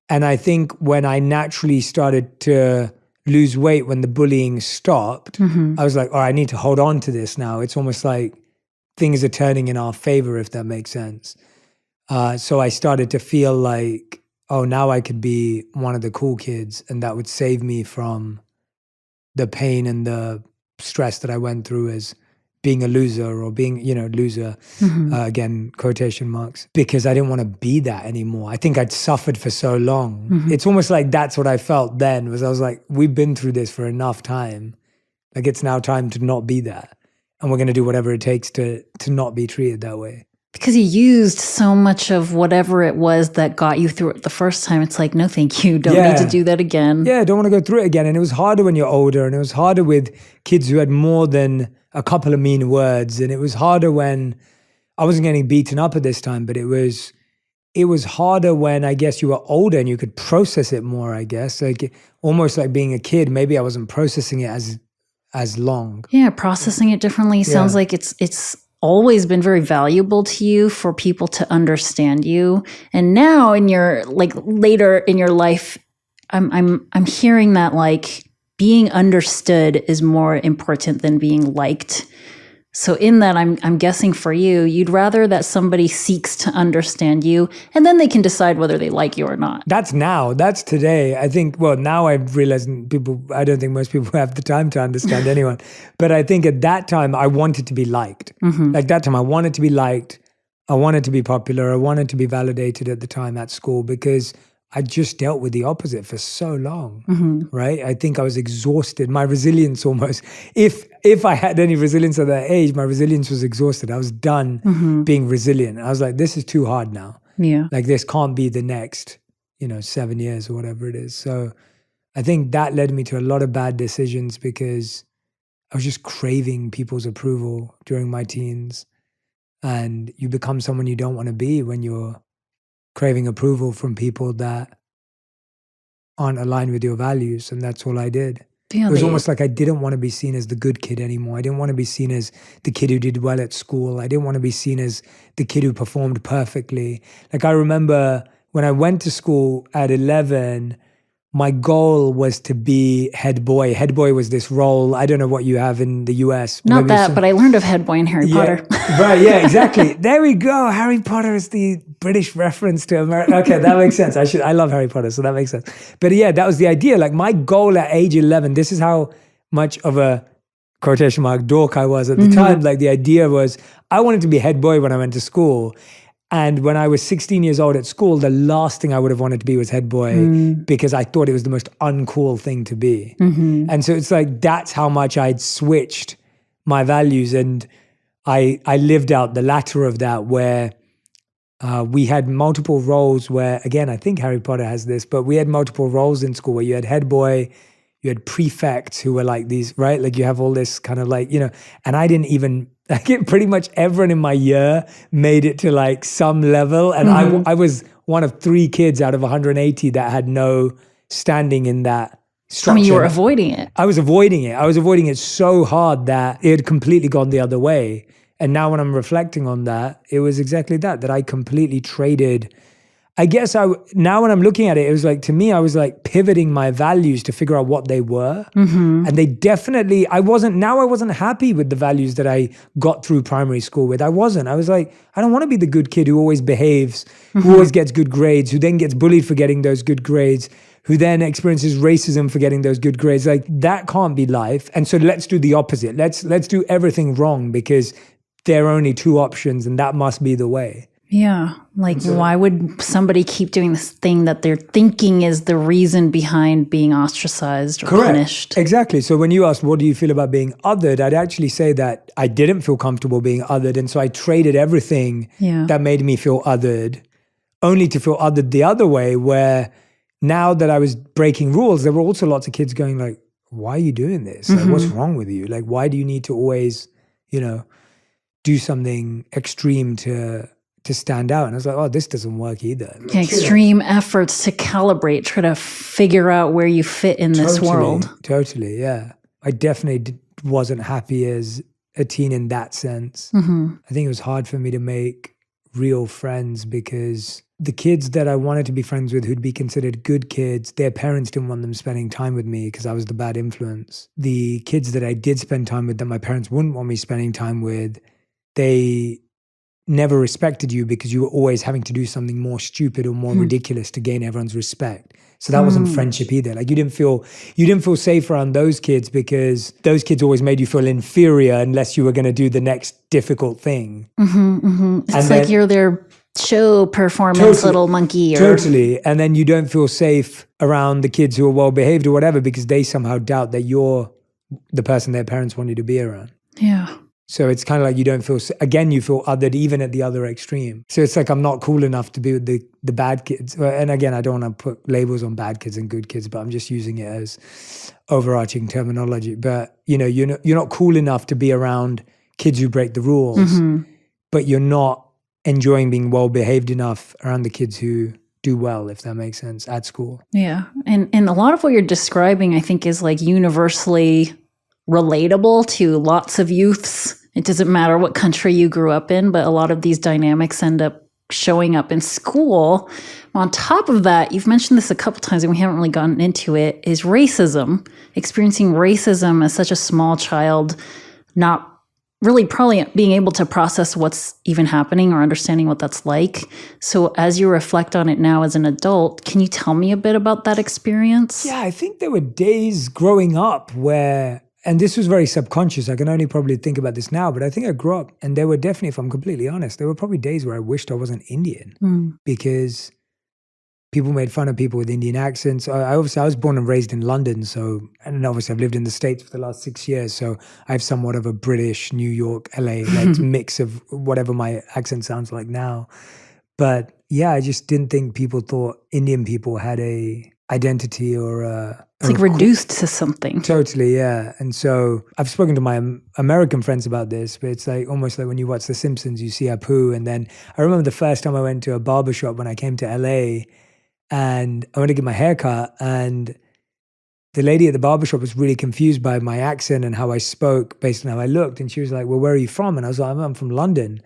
And I think when I naturally started to lose weight, when the bullying stopped, I was like, all right, I need to hold on to this now. It's almost like things are turning in our favor, if that makes sense. So I started to feel like, oh, now I could be one of the cool kids, and that would save me from the pain and the stress that I went through as being a loser or being, loser, again, quotation marks, because I didn't want to be that anymore. I think I'd suffered for so long. It's almost like that's what I felt then, was I was like, we've been through this for enough time. Like, it's now time to not be that. And we're going to do whatever it takes to not be treated that way. Because you used so much of whatever it was that got you through it the first time. It's like, no, thank you. Don't need to do that again. Yeah, don't want to go through it again. And it was harder when you're older. And it was harder with kids who had more than a couple of mean words. And it was harder when I wasn't getting beaten up at this time, but it was harder when I guess you were older and you could process it more, I guess. Like almost like being a kid, maybe I wasn't processing it as long. Yeah, processing it differently. Sounds like it's always been very valuable to you for people to understand you. And now in your later in your life, I'm hearing that like being understood is more important than being liked. So in that, I'm guessing for you, you'd rather that somebody seeks to understand you and then they can decide whether they like you or not. That's now. That's today. I think, well, now I've realized I don't think most people have the time to understand anyone. But I think at that time, I wanted to be liked. Like that time, I wanted to be liked. I wanted to be popular. I wanted to be validated at the time at school because I just dealt with the opposite for so long, right? I think I was exhausted. My resilience almost, if I had any resilience at that age, my resilience was exhausted. I was done being resilient. I was like, this is too hard now. Yeah. Like this can't be the next, 7 years or whatever it is. So I think that led me to a lot of bad decisions because I was just craving people's approval during my teens. And you become someone you don't want to be when you're craving approval from people that aren't aligned with your values. And that's all I did. It was almost like I didn't want to be seen as the good kid anymore. I didn't want to be seen as the kid who did well at school. I didn't want to be seen as the kid who performed perfectly. Like I remember when I went to school at 11, my goal was to be head boy. Head boy was this role. I don't know what you have in the US. Not that, but I learned of head boy in Harry Potter. Right, yeah, exactly. There we go. Harry Potter is the British reference to America. Okay, that makes sense. I love Harry Potter, so that makes sense. But yeah, that was the idea. Like my goal at age 11, this is how much of a quotation mark dork I was at the time. Like the idea was I wanted to be head boy when I went to school. And when I was 16 years old at school, the last thing I would have wanted to be was head boy because I thought it was the most uncool thing to be. And so it's like, that's how much I'd switched my values. And I lived out the latter of that where We had multiple roles where, again, I think Harry Potter has this, but we had multiple roles in school where you had head boy, you had prefects who were like these, right? Like you have all this kind of like, and I didn't even, like pretty much everyone in my year made it to like some level. And I was one of 3 kids out of 180 that had no standing in that structure. I mean, you were avoiding it. I was avoiding it. I was avoiding it so hard that it had completely gone the other way. And now when I'm reflecting on that, it was exactly that I completely traded. I guess now when I'm looking at it, it was like, to me, I was like pivoting my values to figure out what they were. And they definitely, I wasn't happy with the values that I got through primary school with. I was like, I don't want to be the good kid who always behaves, who always gets good grades, who then gets bullied for getting those good grades, who then experiences racism for getting those good grades. Like that can't be life. And so let's do the opposite. Let's do everything wrong because there are only 2 options and that must be the way. Yeah. Like, why would somebody keep doing this thing that they're thinking is the reason behind being ostracized or punished? Exactly. So when you asked, what do you feel about being othered? I'd actually say that I didn't feel comfortable being othered. And so I traded everything that made me feel othered, only to feel othered the other way, where now that I was breaking rules, there were also lots of kids going like, why are you doing this? Like, what's wrong with you? Like, why do you need to always, do something extreme to stand out? And I was like, oh, this doesn't work either. Extreme efforts to calibrate, try to figure out where you fit in this world. Totally, yeah. I definitely wasn't happy as a teen in that sense. I think it was hard for me to make real friends because the kids that I wanted to be friends with who'd be considered good kids, their parents didn't want them spending time with me because I was the bad influence. The kids that I did spend time with that my parents wouldn't want me spending time with, they never respected you because you were always having to do something more stupid or more ridiculous to gain everyone's respect. So that wasn't friendship either. Like you didn't feel safe around those kids because those kids always made you feel inferior unless you were going to do the next difficult thing. It's like you're their show performance little monkey. Totally. And then you don't feel safe around the kids who are well behaved or whatever because they somehow doubt that you're the person their parents want you to be around. Yeah. So it's kind of like you don't feel, again, you feel othered even at the other extreme. So it's like I'm not cool enough to be with the bad kids. And again, I don't want to put labels on bad kids and good kids, but I'm just using it as overarching terminology. But, you're not cool enough to be around kids who break the rules, but you're not enjoying being well behaved enough around the kids who do well, if that makes sense, at school. Yeah. And a lot of what you're describing, I think, is like universally relatable to lots of youths. It doesn't matter what country you grew up in, but a lot of these dynamics end up showing up in school. On top of that, you've mentioned this a couple times and we haven't really gotten into it, is racism. Experiencing racism as such a small child, not really probably being able to process what's even happening or understanding what that's like. So as you reflect on it now as an adult, can you tell me a bit about that experience? Yeah, I think there were days growing up where, and this was very subconscious, I can only probably think about this now, but I think I grew up and there were definitely, if I'm completely honest, there were probably days where I wished I wasn't Indian because people made fun of people with Indian accents. I was born and raised in London, and obviously I've lived in the States for the last 6 years, so I have somewhat of a British, New York, LA, like mix of whatever my accent sounds like now. But yeah, I just didn't think people thought Indian people had a identity or it's like reduced to something. Totally, yeah. And so I've spoken to my American friends about this, but it's like almost like when you watch The Simpsons, you see Apu. And then I remember the first time I went to a barbershop when I came to LA and I went to get my hair cut, and the lady at the barbershop was really confused by my accent and how I spoke based on how I looked. And she was like, well, where are you from? And I was like, I'm from London.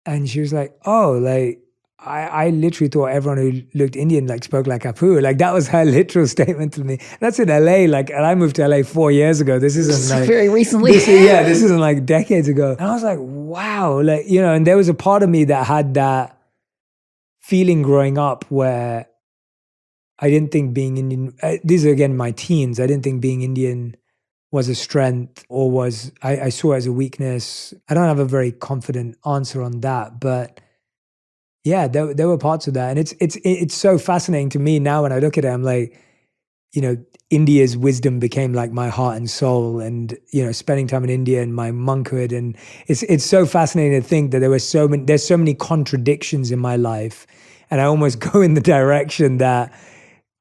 And she was like, oh, like, I literally thought everyone who looked Indian like spoke like Apu. Like that was her literal statement to me. That's in LA. Like, and I moved to LA 4 years ago. This isn't like very recently. This isn't like decades ago. And I was like, wow, like, and there was a part of me that had that feeling growing up where I didn't think being Indian, these are again my teens, I didn't think being Indian was a strength or I saw it as a weakness. I don't have a very confident answer on that, but yeah, there were parts of that. And it's so fascinating to me now when I look at it, I'm like, India's wisdom became like my heart and soul, and spending time in India and my monkhood, and it's so fascinating to think that there's so many contradictions in my life, and I almost go in the direction that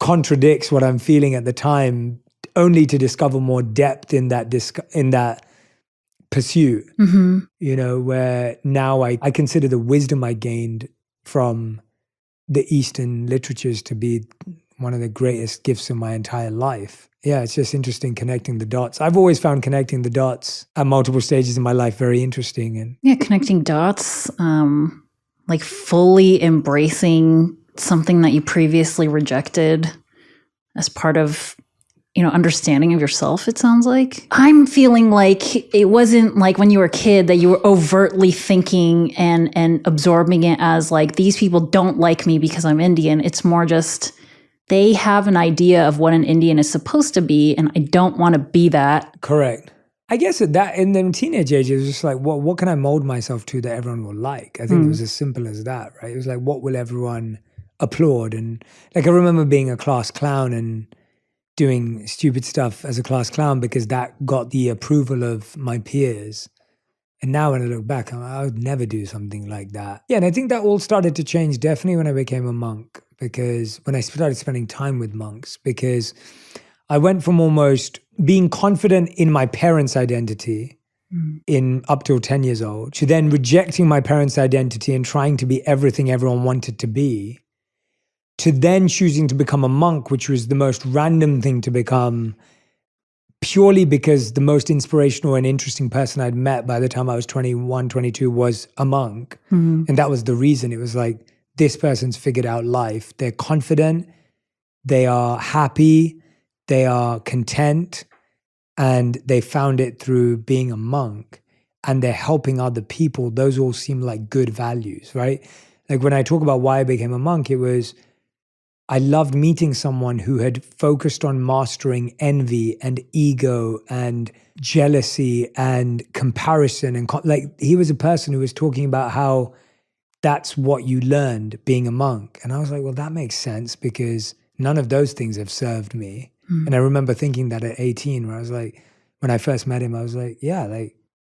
contradicts what I'm feeling at the time, only to discover more depth in that pursuit. Where now I consider the wisdom I gained from the Eastern literatures to be one of the greatest gifts of my entire life. Yeah, it's just interesting connecting the dots. I've always found connecting the dots at multiple stages in my life very interesting. And connecting dots, like fully embracing something that you previously rejected as part of, understanding of yourself, it sounds like. I'm feeling like it wasn't like when you were a kid that you were overtly thinking and absorbing it as like, these people don't like me because I'm Indian. It's more just, they have an idea of what an Indian is supposed to be, and I don't want to be that. Correct. I guess that in the teenage age, it was just like, what can I mold myself to that everyone will like? I think it was as simple as that, right? It was like, what will everyone applaud? And like, I remember being a class clown and doing stupid stuff as a class clown because that got the approval of my peers. And now when I look back, I would never do something like that. Yeah, and I think that all started to change definitely when I became a monk, because when I started spending time with monks, because I went from almost being confident in my parents' identity in up till 10 years old to then rejecting my parents' identity and trying to be everything everyone wanted to be, to then choosing to become a monk, which was the most random thing to become, purely because the most inspirational and interesting person I'd met by the time I was 21, 22 was a monk. And that was the reason. It was like, this person's figured out life. They're confident, they are happy, they are content, and they found it through being a monk, and they're helping other people. Those all seem like good values, right? Like when I talk about why I became a monk, it was, I loved meeting someone who had focused on mastering envy and ego and jealousy and comparison. And like, he was a person who was talking about how that's what you learned being a monk. And I was like, well, that makes sense, because none of those things have served me. And I remember thinking that at 18, where I was like, when I first met him, I was like, yeah, like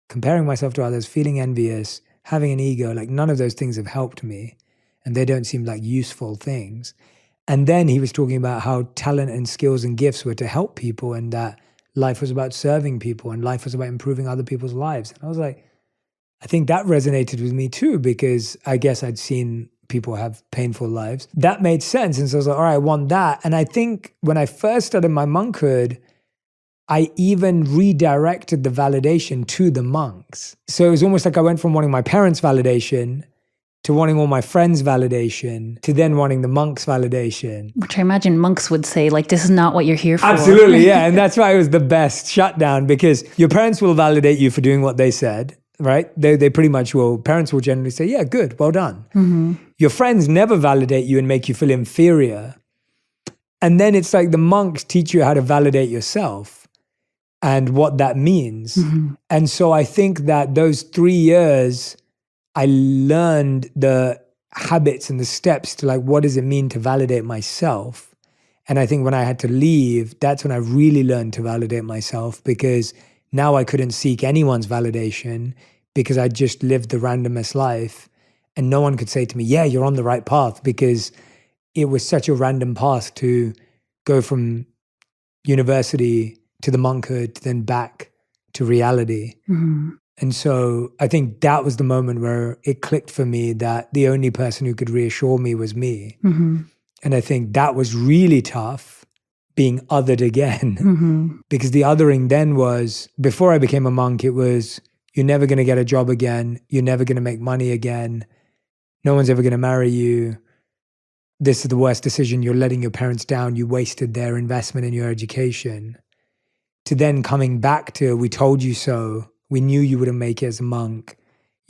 comparing myself to others, feeling envious, having an ego, like none of those things have helped me. And they don't seem like useful things. And then he was talking about how talent and skills and gifts were to help people, and that life was about serving people and life was about improving other people's lives. And I was like, I think that resonated with me too, because I guess I'd seen people have painful lives. That made sense. And so I was like, all right, I want that. And I think when I first started my monkhood, I even redirected the validation to the monks. So it was almost like I went from wanting my parents' validation to wanting all my friends' validation, to then wanting the monks' validation. Which I imagine monks would say, like, this is not what you're here for. Absolutely, yeah. And that's why it was the best shutdown, because your parents will validate you for doing what they said, right? They pretty much will. Parents will generally say, yeah, good, well done. Your friends never validate you and make you feel inferior. And then it's like the monks teach you how to validate yourself and what that means. And so I think that those 3 years, I learned the habits and the steps to like, what does it mean to validate myself? And I think when I had to leave, that's when I really learned to validate myself, because now I couldn't seek anyone's validation, because I just lived the randomest life. And no one could say to me, yeah, you're on the right path, because it was such a random path to go from university to the monkhood, then back to reality. And so I think that was the moment where it clicked for me that the only person who could reassure me was me. And I think that was really tough, being othered again, because the othering then was, before I became a monk, it was, you're never going to get a job again. You're never going to make money again. No one's ever going to marry you. This is the worst decision. You're letting your parents down. You wasted their investment in your education. To then coming back to, we told you so. We knew you wouldn't make it as a monk.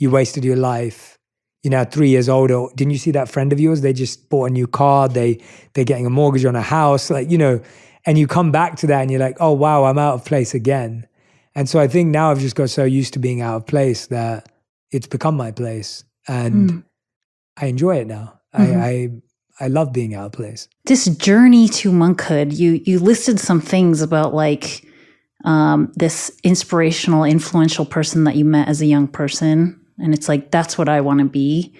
You wasted your life. You're now 3 years older. Didn't you see that friend of yours? They just bought a new car. They're getting a mortgage on a house. Like, and you come back to that and you're like, oh, wow, I'm out of place again. And so I think now I've just got so used to being out of place that it's become my place. And I enjoy it now. I love being out of place. This journey to monkhood, you listed some things about like this inspirational, influential person that you met as a young person. And it's like, that's what I want to be.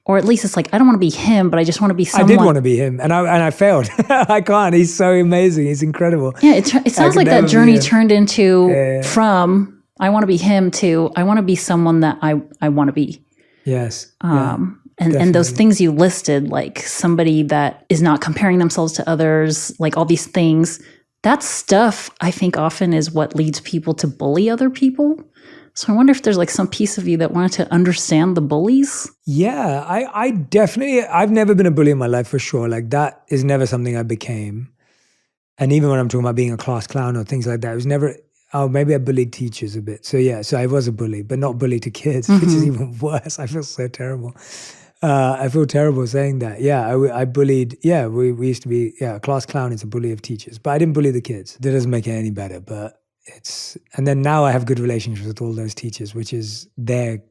Or at least it's like, I don't want to be him, but I just want to be someone. I did want to be him, and I failed. I can't. He's so amazing. He's incredible. Yeah, it sounds like that journey turned into from I want to be him to I want to be someone that I want to be. Yes. And those things you listed, like somebody that is not comparing themselves to others, like all these things, that stuff I think often is what leads people to bully other people. So I wonder if there's like some piece of you that wanted to understand the bullies. Yeah, I definitely, I've never been a bully in my life for sure. Like that is never something I became. And even when I'm talking about being a class clown or things like that, it was never, maybe I bullied teachers a bit. So yeah, so I was a bully, but not bully to kids, which is even worse. I feel so terrible. I feel terrible saying that. Yeah, I bullied, we used to be, a class clown is a bully of teachers, but I didn't bully the kids. That doesn't make it any better, but and then now I have good relationships with all those teachers, which is their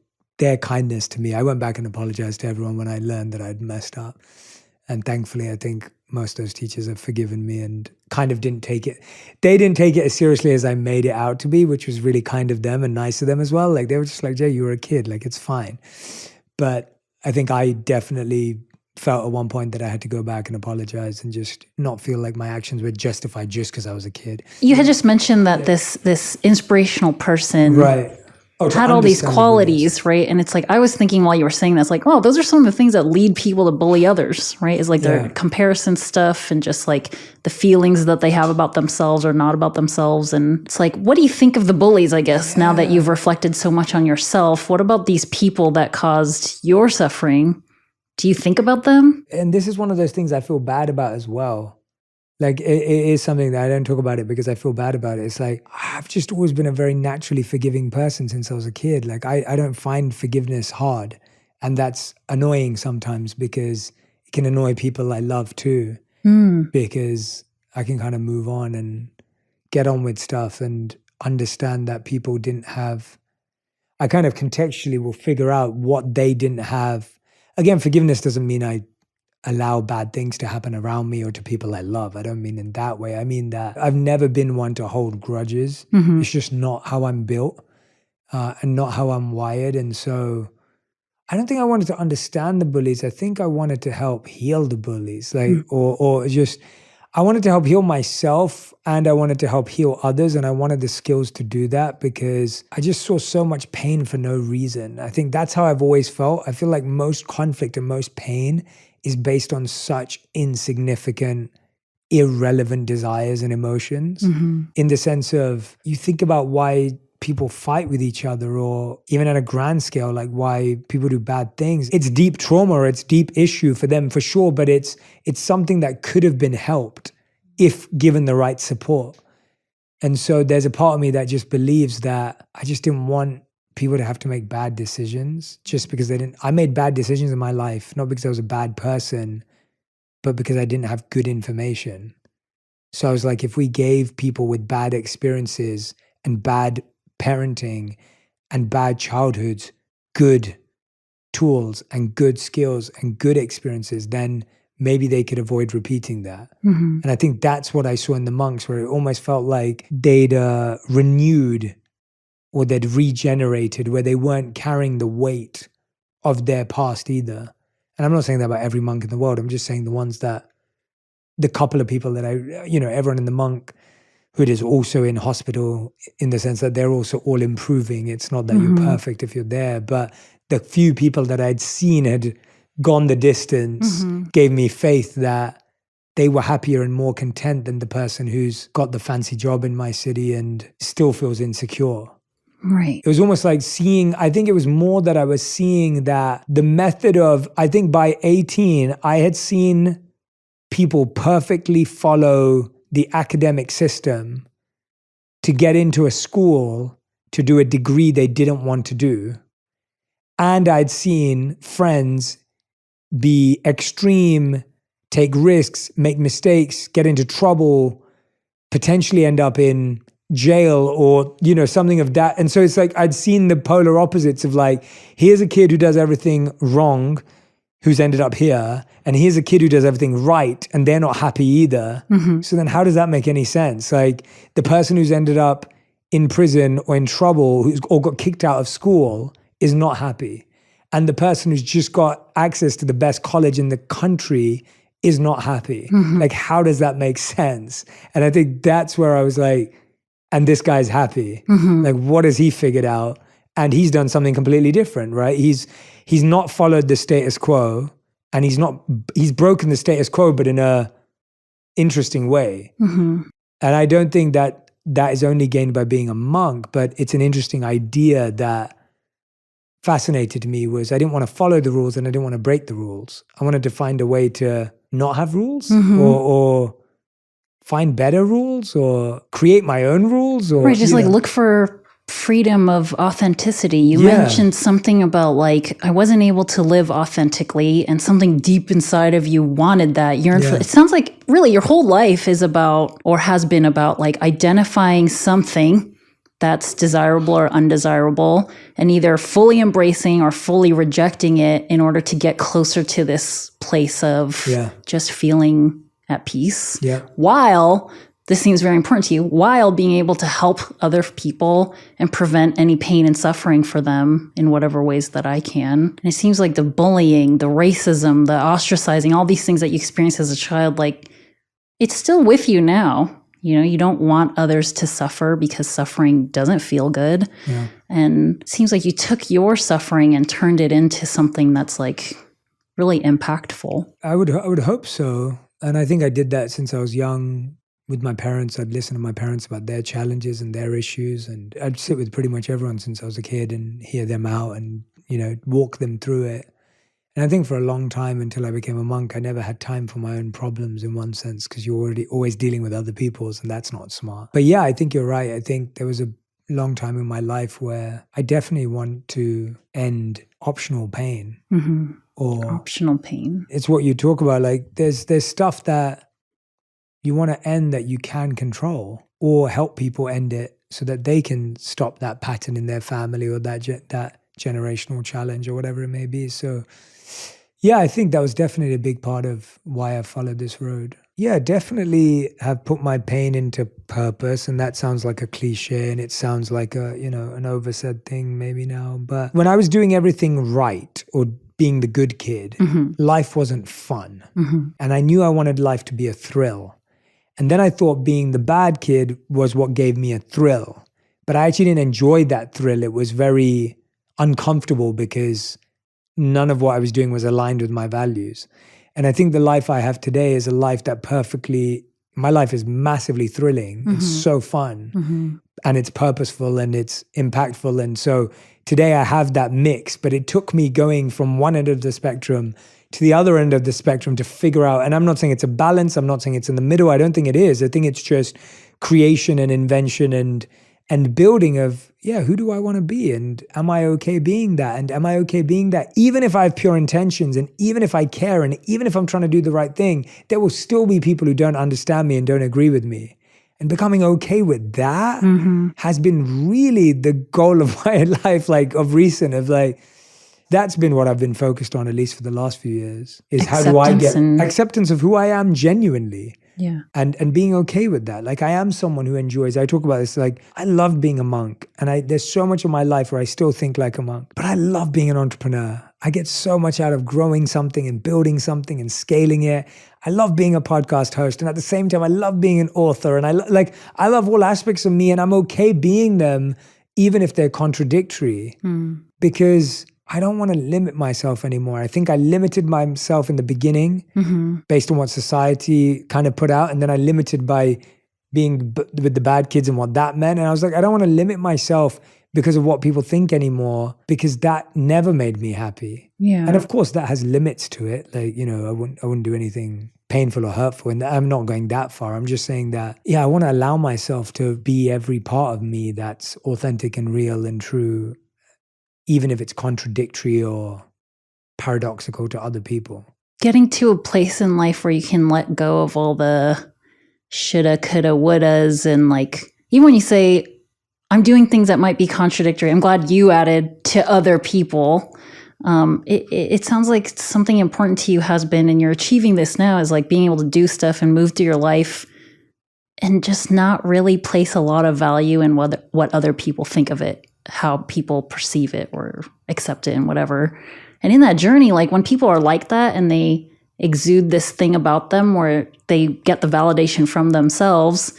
kindness to me. I went back and apologized to everyone when I learned that I'd messed up. And thankfully, I think most of those teachers have forgiven me and kind of didn't take it. They didn't take it as seriously as I made it out to be, which was really kind of them and nice of them as well. Like they were just like, Jay, you were a kid, like it's fine. But I think I definitely felt at one point that I had to go back and apologize and just not feel like my actions were justified just because I was a kid. You had just mentioned that this inspirational person had all these qualities, right? And it's like, I was thinking while you were saying this, like, oh, those are some of the things that lead people to bully others, right? Is like their comparison stuff and just like the feelings that they have about themselves or not about themselves. And it's like, what do you think of the bullies, I guess, now that you've reflected so much on yourself? What about these people that caused your suffering? Do you think about them? And this is one of those things I feel bad about as well. Like it is something that I don't talk about it because I feel bad about it. It's like, I've just always been a very naturally forgiving person since I was a kid. Like I don't find forgiveness hard. And that's annoying sometimes because it can annoy people I love too. Because I can kind of move on and get on with stuff and understand that people didn't have, I kind of contextually will figure out what they didn't have. Again, forgiveness doesn't mean I allow bad things to happen around me or to people I love. I don't mean in that way. I mean that I've never been one to hold grudges. It's just not how I'm built and not how I'm wired. And so I don't think I wanted to understand the bullies. I think I wanted to help heal the bullies, like, or just, I wanted to help heal myself and I wanted to help heal others. And I wanted the skills to do that because I just saw so much pain for no reason. I think that's how I've always felt. I feel like most conflict and most pain is based on such insignificant, irrelevant desires and emotions. In the sense of, you think about why people fight with each other, or even at a grand scale, like why people do bad things. It's deep trauma or it's deep issue for them for sure, but it's something that could have been helped if given the right support. And so there's a part of me that just believes that I just didn't want people to have to make bad decisions just because they didn't. I made bad decisions in my life, not because I was a bad person, but because I didn't have good information. So I was like, if we gave people with bad experiences and bad parenting and bad childhoods good tools and good skills and good experiences, then maybe they could avoid repeating that. And I think that's what I saw in the monks, where it almost felt like they'd renewed or they'd regenerated, where they weren't carrying the weight of their past either. And I'm not saying that about every monk in the world. I'm just saying the couple of people that everyone in the monk hood is also in hospital, in the sense that they're also all improving. It's not that you're perfect if you're there, but the few people that I'd seen had gone the distance gave me faith that they were happier and more content than the person who's got the fancy job in my city and still feels insecure. Right. It was almost like I think it was more that I was seeing that the method of, I think by 18, I had seen people perfectly follow the academic system to get into a school to do a degree they didn't want to do. And I'd seen friends be extreme, take risks, make mistakes, get into trouble, potentially end up in jail or, something of that. And so it's like I'd seen the polar opposites of like, here's a kid who does everything wrong, who's ended up here, and here's a kid who does everything right and they're not happy either. So then how does that make any sense? Like the person who's ended up in prison or in trouble or got kicked out of school is not happy. And the person who's just got access to the best college in the country is not happy. Like, how does that make sense? And I think that's where I was like, and this guy's happy. Like, what has he figured out? And he's done something completely different, right? He's not followed the status quo, and he's broken the status quo, but in a interesting way. And I don't think that is only gained by being a monk, but it's an interesting idea that fascinated me. Was I didn't want to follow the rules and I didn't want to break the rules. I wanted to find a way to not have rules or find better rules or create my own rules, or right, just like look for freedom of authenticity. You mentioned something about like I wasn't able to live authentically, and something deep inside of you wanted that, yearned for. It sounds like really your whole life is about, or has been about, like identifying something that's desirable or undesirable, and either fully embracing or fully rejecting it in order to get closer to this place of just feeling at peace. While this seems very important to you, while being able to help other people and prevent any pain and suffering for them in whatever ways that I can. And it seems like the bullying, the racism, the ostracizing, all these things that you experienced as a child, like it's still with you now. You know, you don't want others to suffer because suffering doesn't feel good. And it seems like you took your suffering and turned it into something that's like really impactful. I would hope so. And I think I did that since I was young with my parents. I'd listen to my parents about their challenges and their issues. And I'd sit with pretty much everyone since I was a kid and hear them out and, you know, walk them through it. And I think for a long time until I became a monk, I never had time for my own problems in one sense, because you're already always dealing with other people's, and that's not smart. But yeah, I think you're right. I think there was a long time in my life where I definitely want to end optional pain. Or optional pain. It's what you talk about. Like there's stuff that you want to end that you can control, or help people end it so that they can stop that pattern in their family or that generational challenge or whatever it may be. So yeah, I think that was definitely a big part of why I followed this road. Yeah, definitely have put my pain into purpose, and that sounds like a cliche and it sounds like a, you know, an oversaid thing maybe now. But when I was doing everything right or being the good kid, life wasn't fun. And I knew I wanted life to be a thrill. And then I thought being the bad kid was what gave me a thrill. But I actually didn't enjoy that thrill. It was very uncomfortable because none of what I was doing was aligned with my values. And I think the life I have today is a life that my life is massively thrilling. It's so fun and it's purposeful and it's impactful. And so today I have that mix, but it took me going from one end of the spectrum to the other end of the spectrum to figure out, and I'm not saying it's a balance, I'm not saying it's in the middle, I don't think it is. I think it's just creation and invention and building of, who do I want to be? And am I okay being that? And am I okay being that? Even if I have pure intentions and even if I care and even if I'm trying to do the right thing, there will still be people who don't understand me and don't agree with me. And becoming okay with that has been really the goal of my life, like of recent, of like, that's been what I've been focused on, at least for the last few years, is how do I get acceptance of who I am genuinely. Yeah. And being okay with that. Like I am someone who enjoys, I talk about this, like I love being a monk and there's so much of my life where I still think like a monk, but I love being an entrepreneur. I get so much out of growing something and building something and scaling it. I love being a podcast host. And at the same time, I love being an author. And I love all aspects of me and I'm okay being them, even if they're contradictory, because I don't want to limit myself anymore. I think I limited myself in the beginning based on what society kind of put out. And then I limited by being with the bad kids and what that meant. And I was like, I don't want to limit myself because of what people think anymore, because that never made me happy. Yeah. And of course that has limits to it. Like, you know, I wouldn't do anything painful or hurtful. And I'm not going that far. I'm just saying that, I want to allow myself to be every part of me that's authentic and real and true, even if it's contradictory or paradoxical to other people. Getting to a place in life where you can let go of all the shoulda, coulda, wouldas, and like, even when you say, I'm doing things that might be contradictory, I'm glad you added to other people. It sounds like something important to you has been, and you're achieving this now, is like being able to do stuff and move through your life and just not really place a lot of value in what other people think of it, how people perceive it or accept it and whatever. And in that journey, like when people are like that and they exude this thing about them where they get the validation from themselves,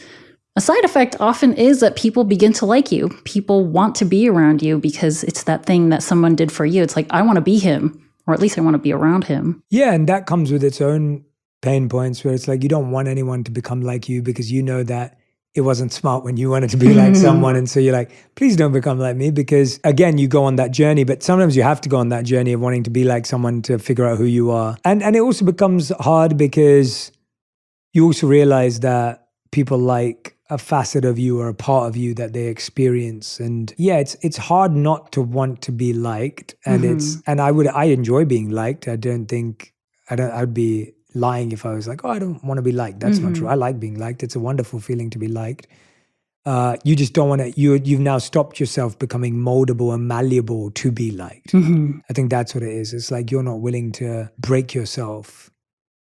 a side effect often is that people begin to like you. People want to be around you because it's that thing that someone did for you. It's like, I want to be him, or at least I want to be around him. Yeah, and that comes with its own pain points where it's like you don't want anyone to become like you because you know that it wasn't smart when you wanted to be like someone. And so you're like, please don't become like me, because again, you go on that journey, but sometimes you have to go on that journey of wanting to be like someone to figure out who you are. And it also becomes hard because you also realize that people like a facet of you or a part of you that they experience. And yeah, it's hard not to want to be liked. And I enjoy being liked. I'd be lying if I was like, oh, I don't want to be liked. That's not true. I like being liked. It's a wonderful feeling to be liked. You just don't want to, you've now stopped yourself becoming moldable and malleable to be liked. I think that's what it is. It's like you're not willing to break yourself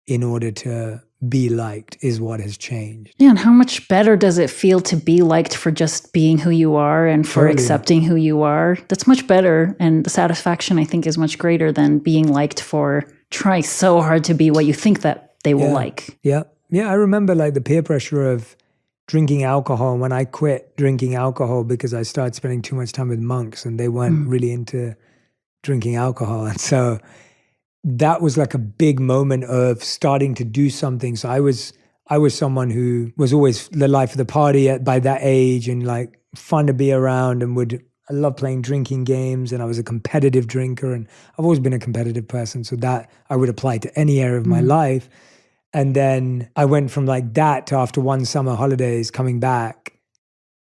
in order to be liked is what has changed. Yeah, and how much better does it feel to be liked for just being who you are and for accepting who you are? That's much better. And the satisfaction, I think, is much greater than being liked for trying so hard to be what you think that they will like. Yeah. I remember like the peer pressure of drinking alcohol. When I quit drinking alcohol because I started spending too much time with monks and they weren't really into drinking alcohol. And so that was like a big moment of starting to do something. So I was someone who was always the life of the party by that age and like fun to be around and I love playing drinking games, and I was a competitive drinker, and I've always been a competitive person. So that I would apply to any area of my life. And then I went from like that to after one summer holidays coming back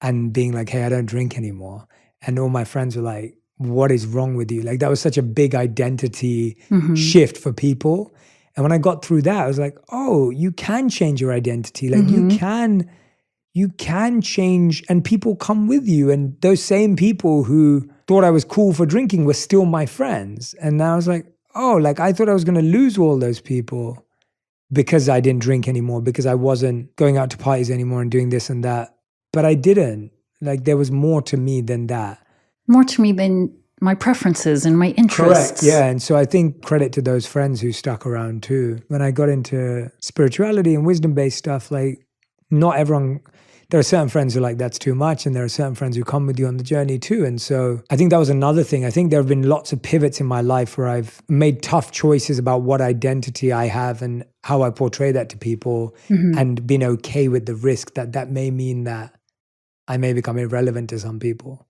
and being like, hey, I don't drink anymore. And all my friends were like, what is wrong with you? Like that was such a big identity shift for people. And when I got through that, I was like, oh, you can change your identity. Like you can change, and people come with you. And those same people who thought I was cool for drinking were still my friends. And now I was like, oh, like I thought I was going to lose all those people because I didn't drink anymore, because I wasn't going out to parties anymore and doing this and that. But I didn't. Like there was more to me than that. More to me than my preferences and my interests. Correct, yeah. And so I think credit to those friends who stuck around too. When I got into spirituality and wisdom-based stuff, like not everyone, there are certain friends who are like, that's too much. And there are certain friends who come with you on the journey too. And so I think that was another thing. I think there have been lots of pivots in my life where I've made tough choices about what identity I have and how I portray that to people, and been okay with the risk that may mean that I may become irrelevant to some people.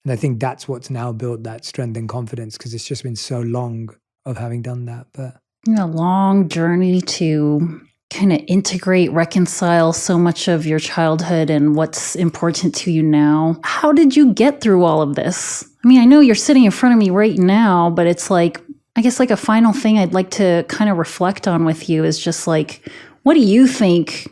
And I think that's what's now built that strength and confidence, because it's just been so long of having done that. But a long journey to kind of integrate, reconcile so much of your childhood and what's important to you now. How did you get through all of this? I mean, I know you're sitting in front of me right now, but it's like, I guess like a final thing I'd like to kind of reflect on with you is just like, what do you think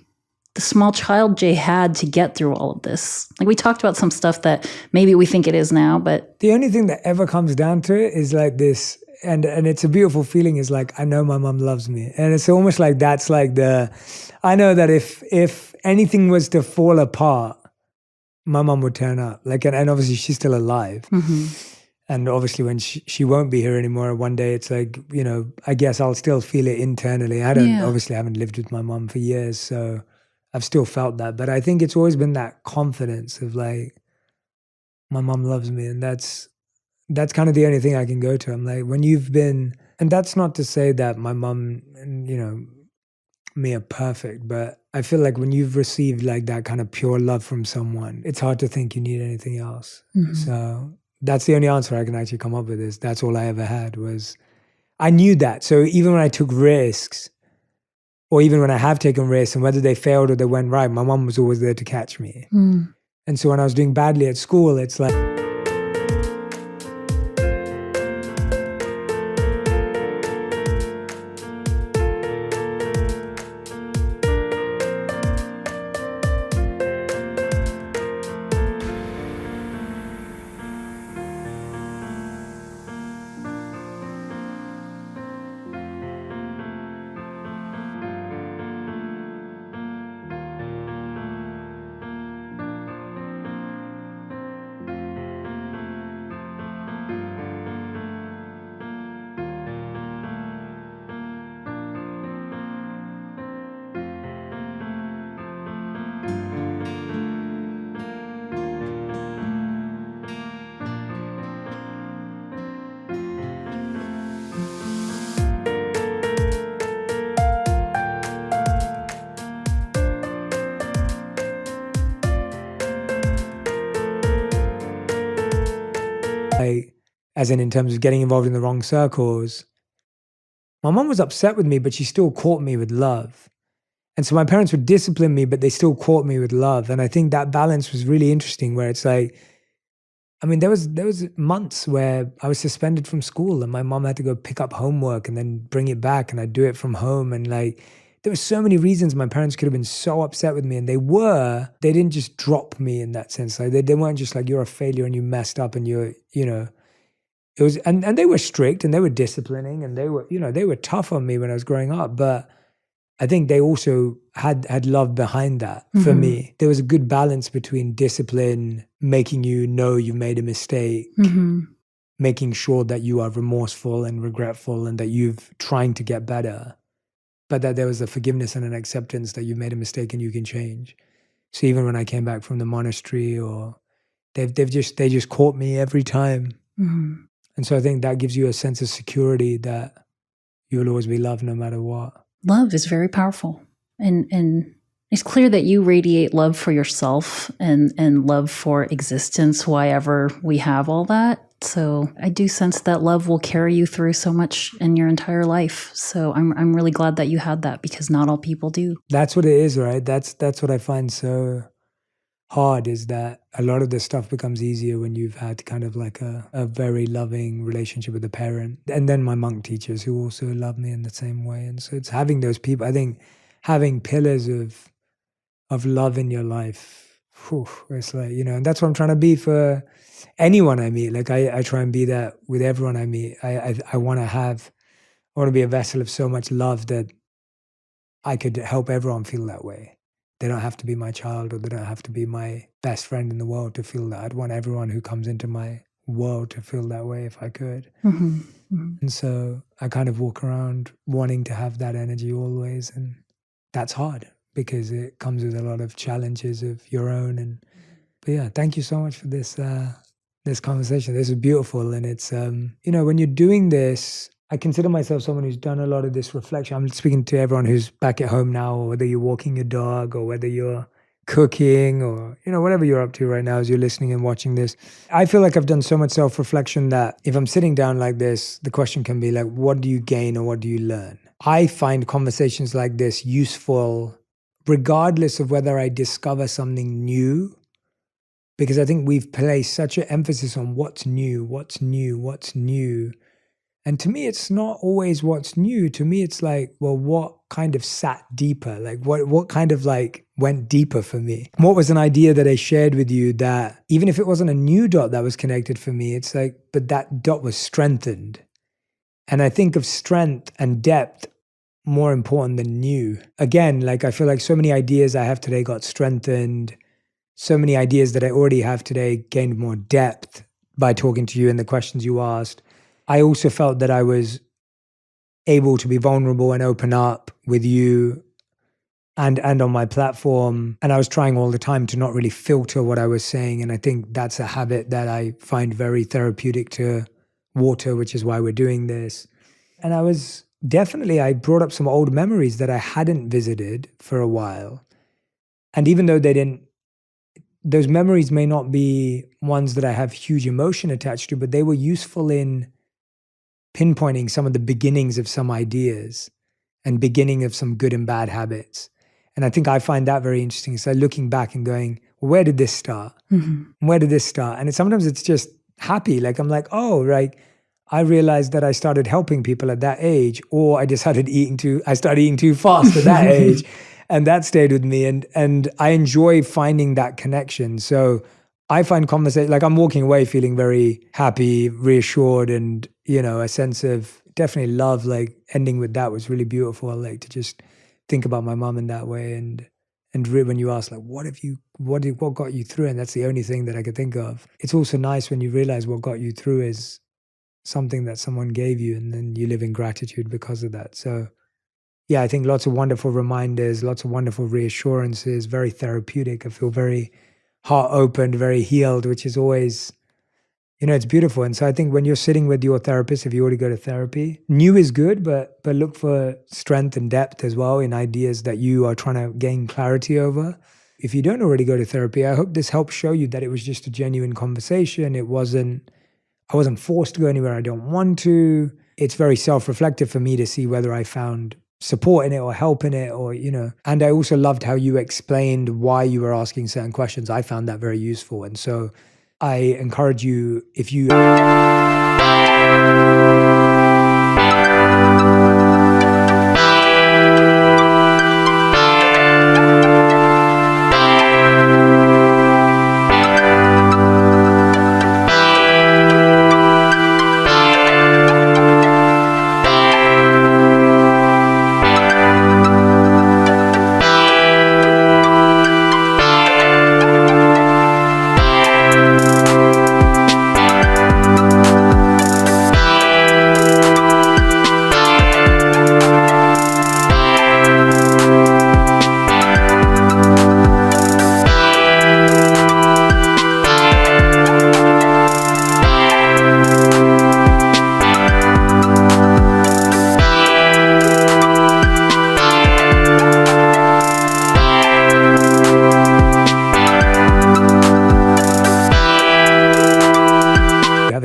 the small child Jay had to get through all of this? Like we talked about some stuff that maybe we think it is now, but the only thing that ever comes down to it is like this, and it's a beautiful feeling, is like, I know my mom loves me. And it's almost like that's like I know that if anything was to fall apart, my mom would turn up. Like, and obviously she's still alive. And obviously when she won't be here anymore, one day it's like, you know, I guess I'll still feel it internally. Obviously I haven't lived with my mom for years, so I've still felt that. But I think it's always been that confidence of like, my mom loves me. And that's kind of the only thing I can go to. I'm like, when you've been, and that's not to say that my mom and, you know, me are perfect, but I feel like when you've received like that kind of pure love from someone, it's hard to think you need anything else. So that's the only answer I can actually come up with, is that's all I ever had was, I knew that. So even when I took risks, or even when I have taken risks, and whether they failed or they went right, my mom was always there to catch me. And so when I was doing badly at school, it's like, as in terms of getting involved in the wrong circles, my mom was upset with me, but she still caught me with love. And so my parents would discipline me, but they still caught me with love. And I think that balance was really interesting, where it's like, I mean, there was months where I was suspended from school and my mom had to go pick up homework and then bring it back, and I'd do it from home. And like, there were so many reasons my parents could have been so upset with me. And they didn't just drop me in that sense. Like they weren't just like, you're a failure and you messed up and it was, and they were strict and they were disciplining and they were tough on me when I was growing up. But I think they also had love behind that for me. There was a good balance between discipline, making you know you made a mistake, making sure that you are remorseful and regretful and that you've trying to get better, but that there was a forgiveness and an acceptance that you made a mistake and you can change. So even when I came back from the monastery, or they just caught me every time. And so I think that gives you a sense of security that you will always be loved no matter what. Love is very powerful. And it's clear that you radiate love for yourself and love for existence, why ever we have all that. So I do sense that love will carry you through so much in your entire life. So I'm really glad that you had that, because not all people do. That's what it is, right? That's what I find so hard, is that a lot of this stuff becomes easier when you've had kind of like a very loving relationship with a parent. And then my monk teachers who also love me in the same way. And so it's having those people, I think having pillars of love in your life, it's like, and that's what I'm trying to be for anyone I meet. Like I try and be that with everyone I meet. I want to be a vessel of so much love that I could help everyone feel that way. They don't have to be my child, or they don't have to be my best friend in the world to feel that. I'd want everyone who comes into my world to feel that way if I could. And so I kind of walk around wanting to have that energy always. And that's hard because it comes with a lot of challenges of your own. But yeah, thank you so much for this conversation. This is beautiful. And it's, when you're doing this, I consider myself someone who's done a lot of this reflection. I'm speaking to everyone who's back at home now, or whether you're walking your dog, or whether you're cooking, or, whatever you're up to right now as you're listening and watching this. I feel like I've done so much self-reflection that if I'm sitting down like this, the question can be like, what do you gain or what do you learn? I find conversations like this useful regardless of whether I discover something new, because I think we've placed such an emphasis on what's new. And to me, it's not always what's new. To me, it's like, well, what kind of sat deeper? Like what kind of like went deeper for me? What was an idea that I shared with you that even if it wasn't a new dot that was connected for me, it's like, but that dot was strengthened. And I think of strength and depth more important than new. Again, like I feel like so many ideas I have today got strengthened. So many ideas that I already have today gained more depth by talking to you and the questions you asked. I also felt that I was able to be vulnerable and open up with you and on my platform. And I was trying all the time to not really filter what I was saying. And I think that's a habit that I find very therapeutic to water, which is why we're doing this. And I brought up some old memories that I hadn't visited for a while. And even though those memories may not be ones that I have huge emotion attached to, but they were useful in pinpointing some of the beginnings of some ideas and beginning of some good and bad habits. And I think I find that very interesting. So looking back and going, well, where did this start? Where did this start? And sometimes it's just happy. Like I'm like, oh, right. I realized that I started helping people at that age, or I started eating too fast at that age. And that stayed with me. And I enjoy finding that connection. So I find conversation, like I'm walking away feeling very happy, reassured, and, a sense of definitely love. Like ending with that was really beautiful. I like to just think about my mom in that way. And when you ask, like, what got you through? And that's the only thing that I could think of. It's also nice when you realize what got you through is something that someone gave you, and then you live in gratitude because of that. So yeah, I think lots of wonderful reminders, lots of wonderful reassurances, very therapeutic. I feel very heart opened, very healed, which is always, it's beautiful. And so I think when you're sitting with your therapist, if you already go to therapy, new is good, but look for strength and depth as well in ideas that you are trying to gain clarity over. If you don't already go to therapy, I hope this helps show you that it was just a genuine conversation. It wasn't I wasn't forced to go anywhere I don't want to. It's very self-reflective for me to see whether I found support in it or help in it or, and I also loved how you explained why you were asking certain questions. I found that very useful. And so I encourage you, if you...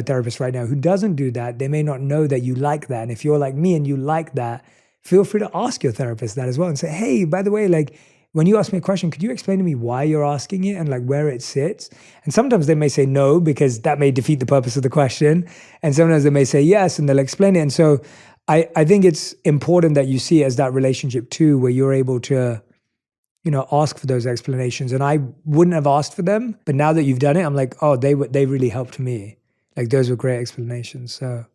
therapist right now who doesn't do that, they may not know that you like that. And if you're like me and you like that, feel free to ask your therapist that as well and say, hey, by the way, like when you ask me a question, could you explain to me why you're asking it and like where it sits? And sometimes they may say no, because that may defeat the purpose of the question. And sometimes they may say yes, and they'll explain it. And so I think it's important that you see it as that relationship too, where you're able to, ask for those explanations. And I wouldn't have asked for them, but now that you've done it, I'm like, oh, they really helped me. Like those were great explanations. So,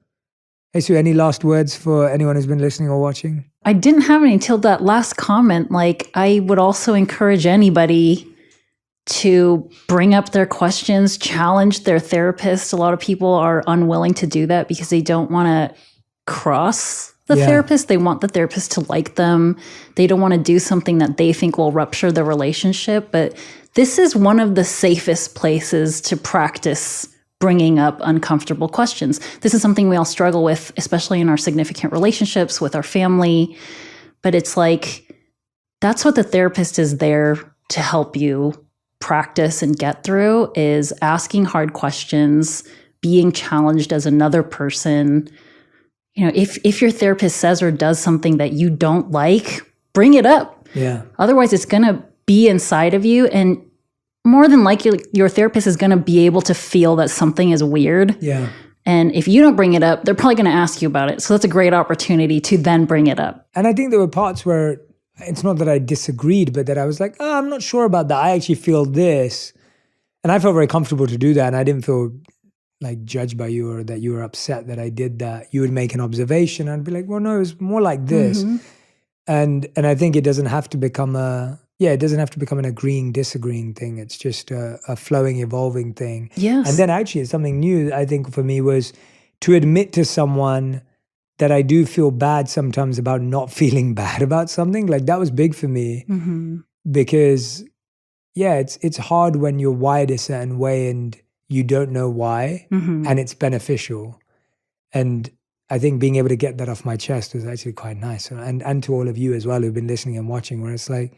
hey, Sue, any last words for anyone who's been listening or watching? I didn't have any until that last comment. Like, I would also encourage anybody to bring up their questions, challenge their therapist. A lot of people are unwilling to do that because they don't want to cross the therapist. They want the therapist to like them. They don't want to do something that they think will rupture the relationship. But this is one of the safest places to practice bringing up uncomfortable questions. This is something we all struggle with, especially in our significant relationships with our family. But it's like, that's what the therapist is there to help you practice and get through, is asking hard questions, being challenged as another person. If your therapist says or does something that you don't like, bring it up. Yeah. Otherwise, it's going to be inside of you, and more than likely, your therapist is going to be able to feel that something is weird. Yeah. And if you don't bring it up, they're probably going to ask you about it. So that's a great opportunity to then bring it up. And I think there were parts where it's not that I disagreed, but that I was like, oh, I'm not sure about that. I actually feel this. And I felt very comfortable to do that. And I didn't feel like judged by you or that you were upset that I did that. You would make an observation. I'd be like, well, no, it was more like this. Mm-hmm. And I think it doesn't have to become an agreeing, disagreeing thing. It's just a flowing, evolving thing. Yes. And then actually something new, I think for me, was to admit to someone that I do feel bad sometimes about not feeling bad about something. Like that was big for me. Mm-hmm. Because it's hard when you're wired a certain way and you don't know why, mm-hmm. and it's beneficial. And I think being able to get that off my chest was actually quite nice. And to all of you as well who've been listening and watching, where it's like,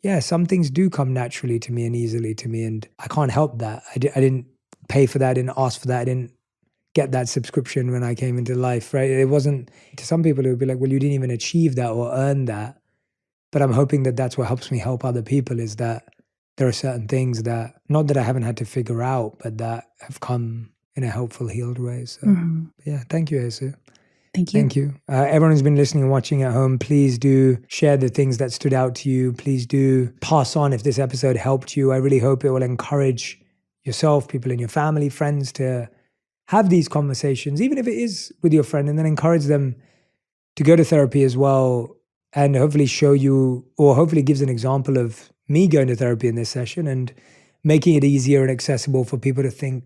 yeah, some things do come naturally to me and easily to me, and I can't help that. I didn't pay for that, I didn't ask for that, I didn't get that subscription when I came into life, right? It wasn't, to some people it would be like, well, you didn't even achieve that or earn that. But I'm hoping that that's what helps me help other people, is that there are certain things that, not that I haven't had to figure out, but that have come in a helpful, healed way. So yeah, thank you, Jesu. Thank you. Thank you. Everyone who's been listening and watching at home, please do share the things that stood out to you. Please do pass on if this episode helped you. I really hope it will encourage yourself, people in your family, friends, to have these conversations, even if it is with your friend, and then encourage them to go to therapy as well, and hopefully show you, or hopefully gives an example of me going to therapy in this session and making it easier and accessible for people to think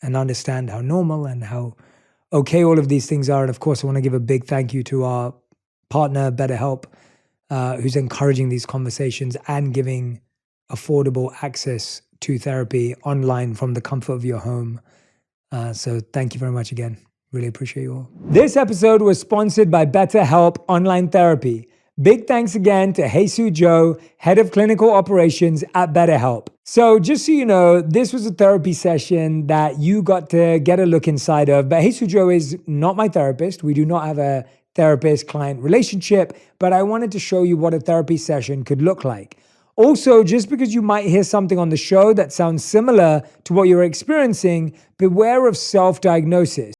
and understand how normal and how okay all of these things are. And of course, I want to give a big thank you to our partner, BetterHelp, who's encouraging these conversations and giving affordable access to therapy online from the comfort of your home. So thank you very much again. Really appreciate you all. This episode was sponsored by BetterHelp Online Therapy. Big thanks again to Jesus Joe, Head of Clinical Operations at BetterHelp. So just so you know, this was a therapy session that you got to get a look inside of, but Jesus Joe is not my therapist. We do not have a therapist-client relationship, but I wanted to show you what a therapy session could look like. Also, just because you might hear something on the show that sounds similar to what you're experiencing, beware of self-diagnosis.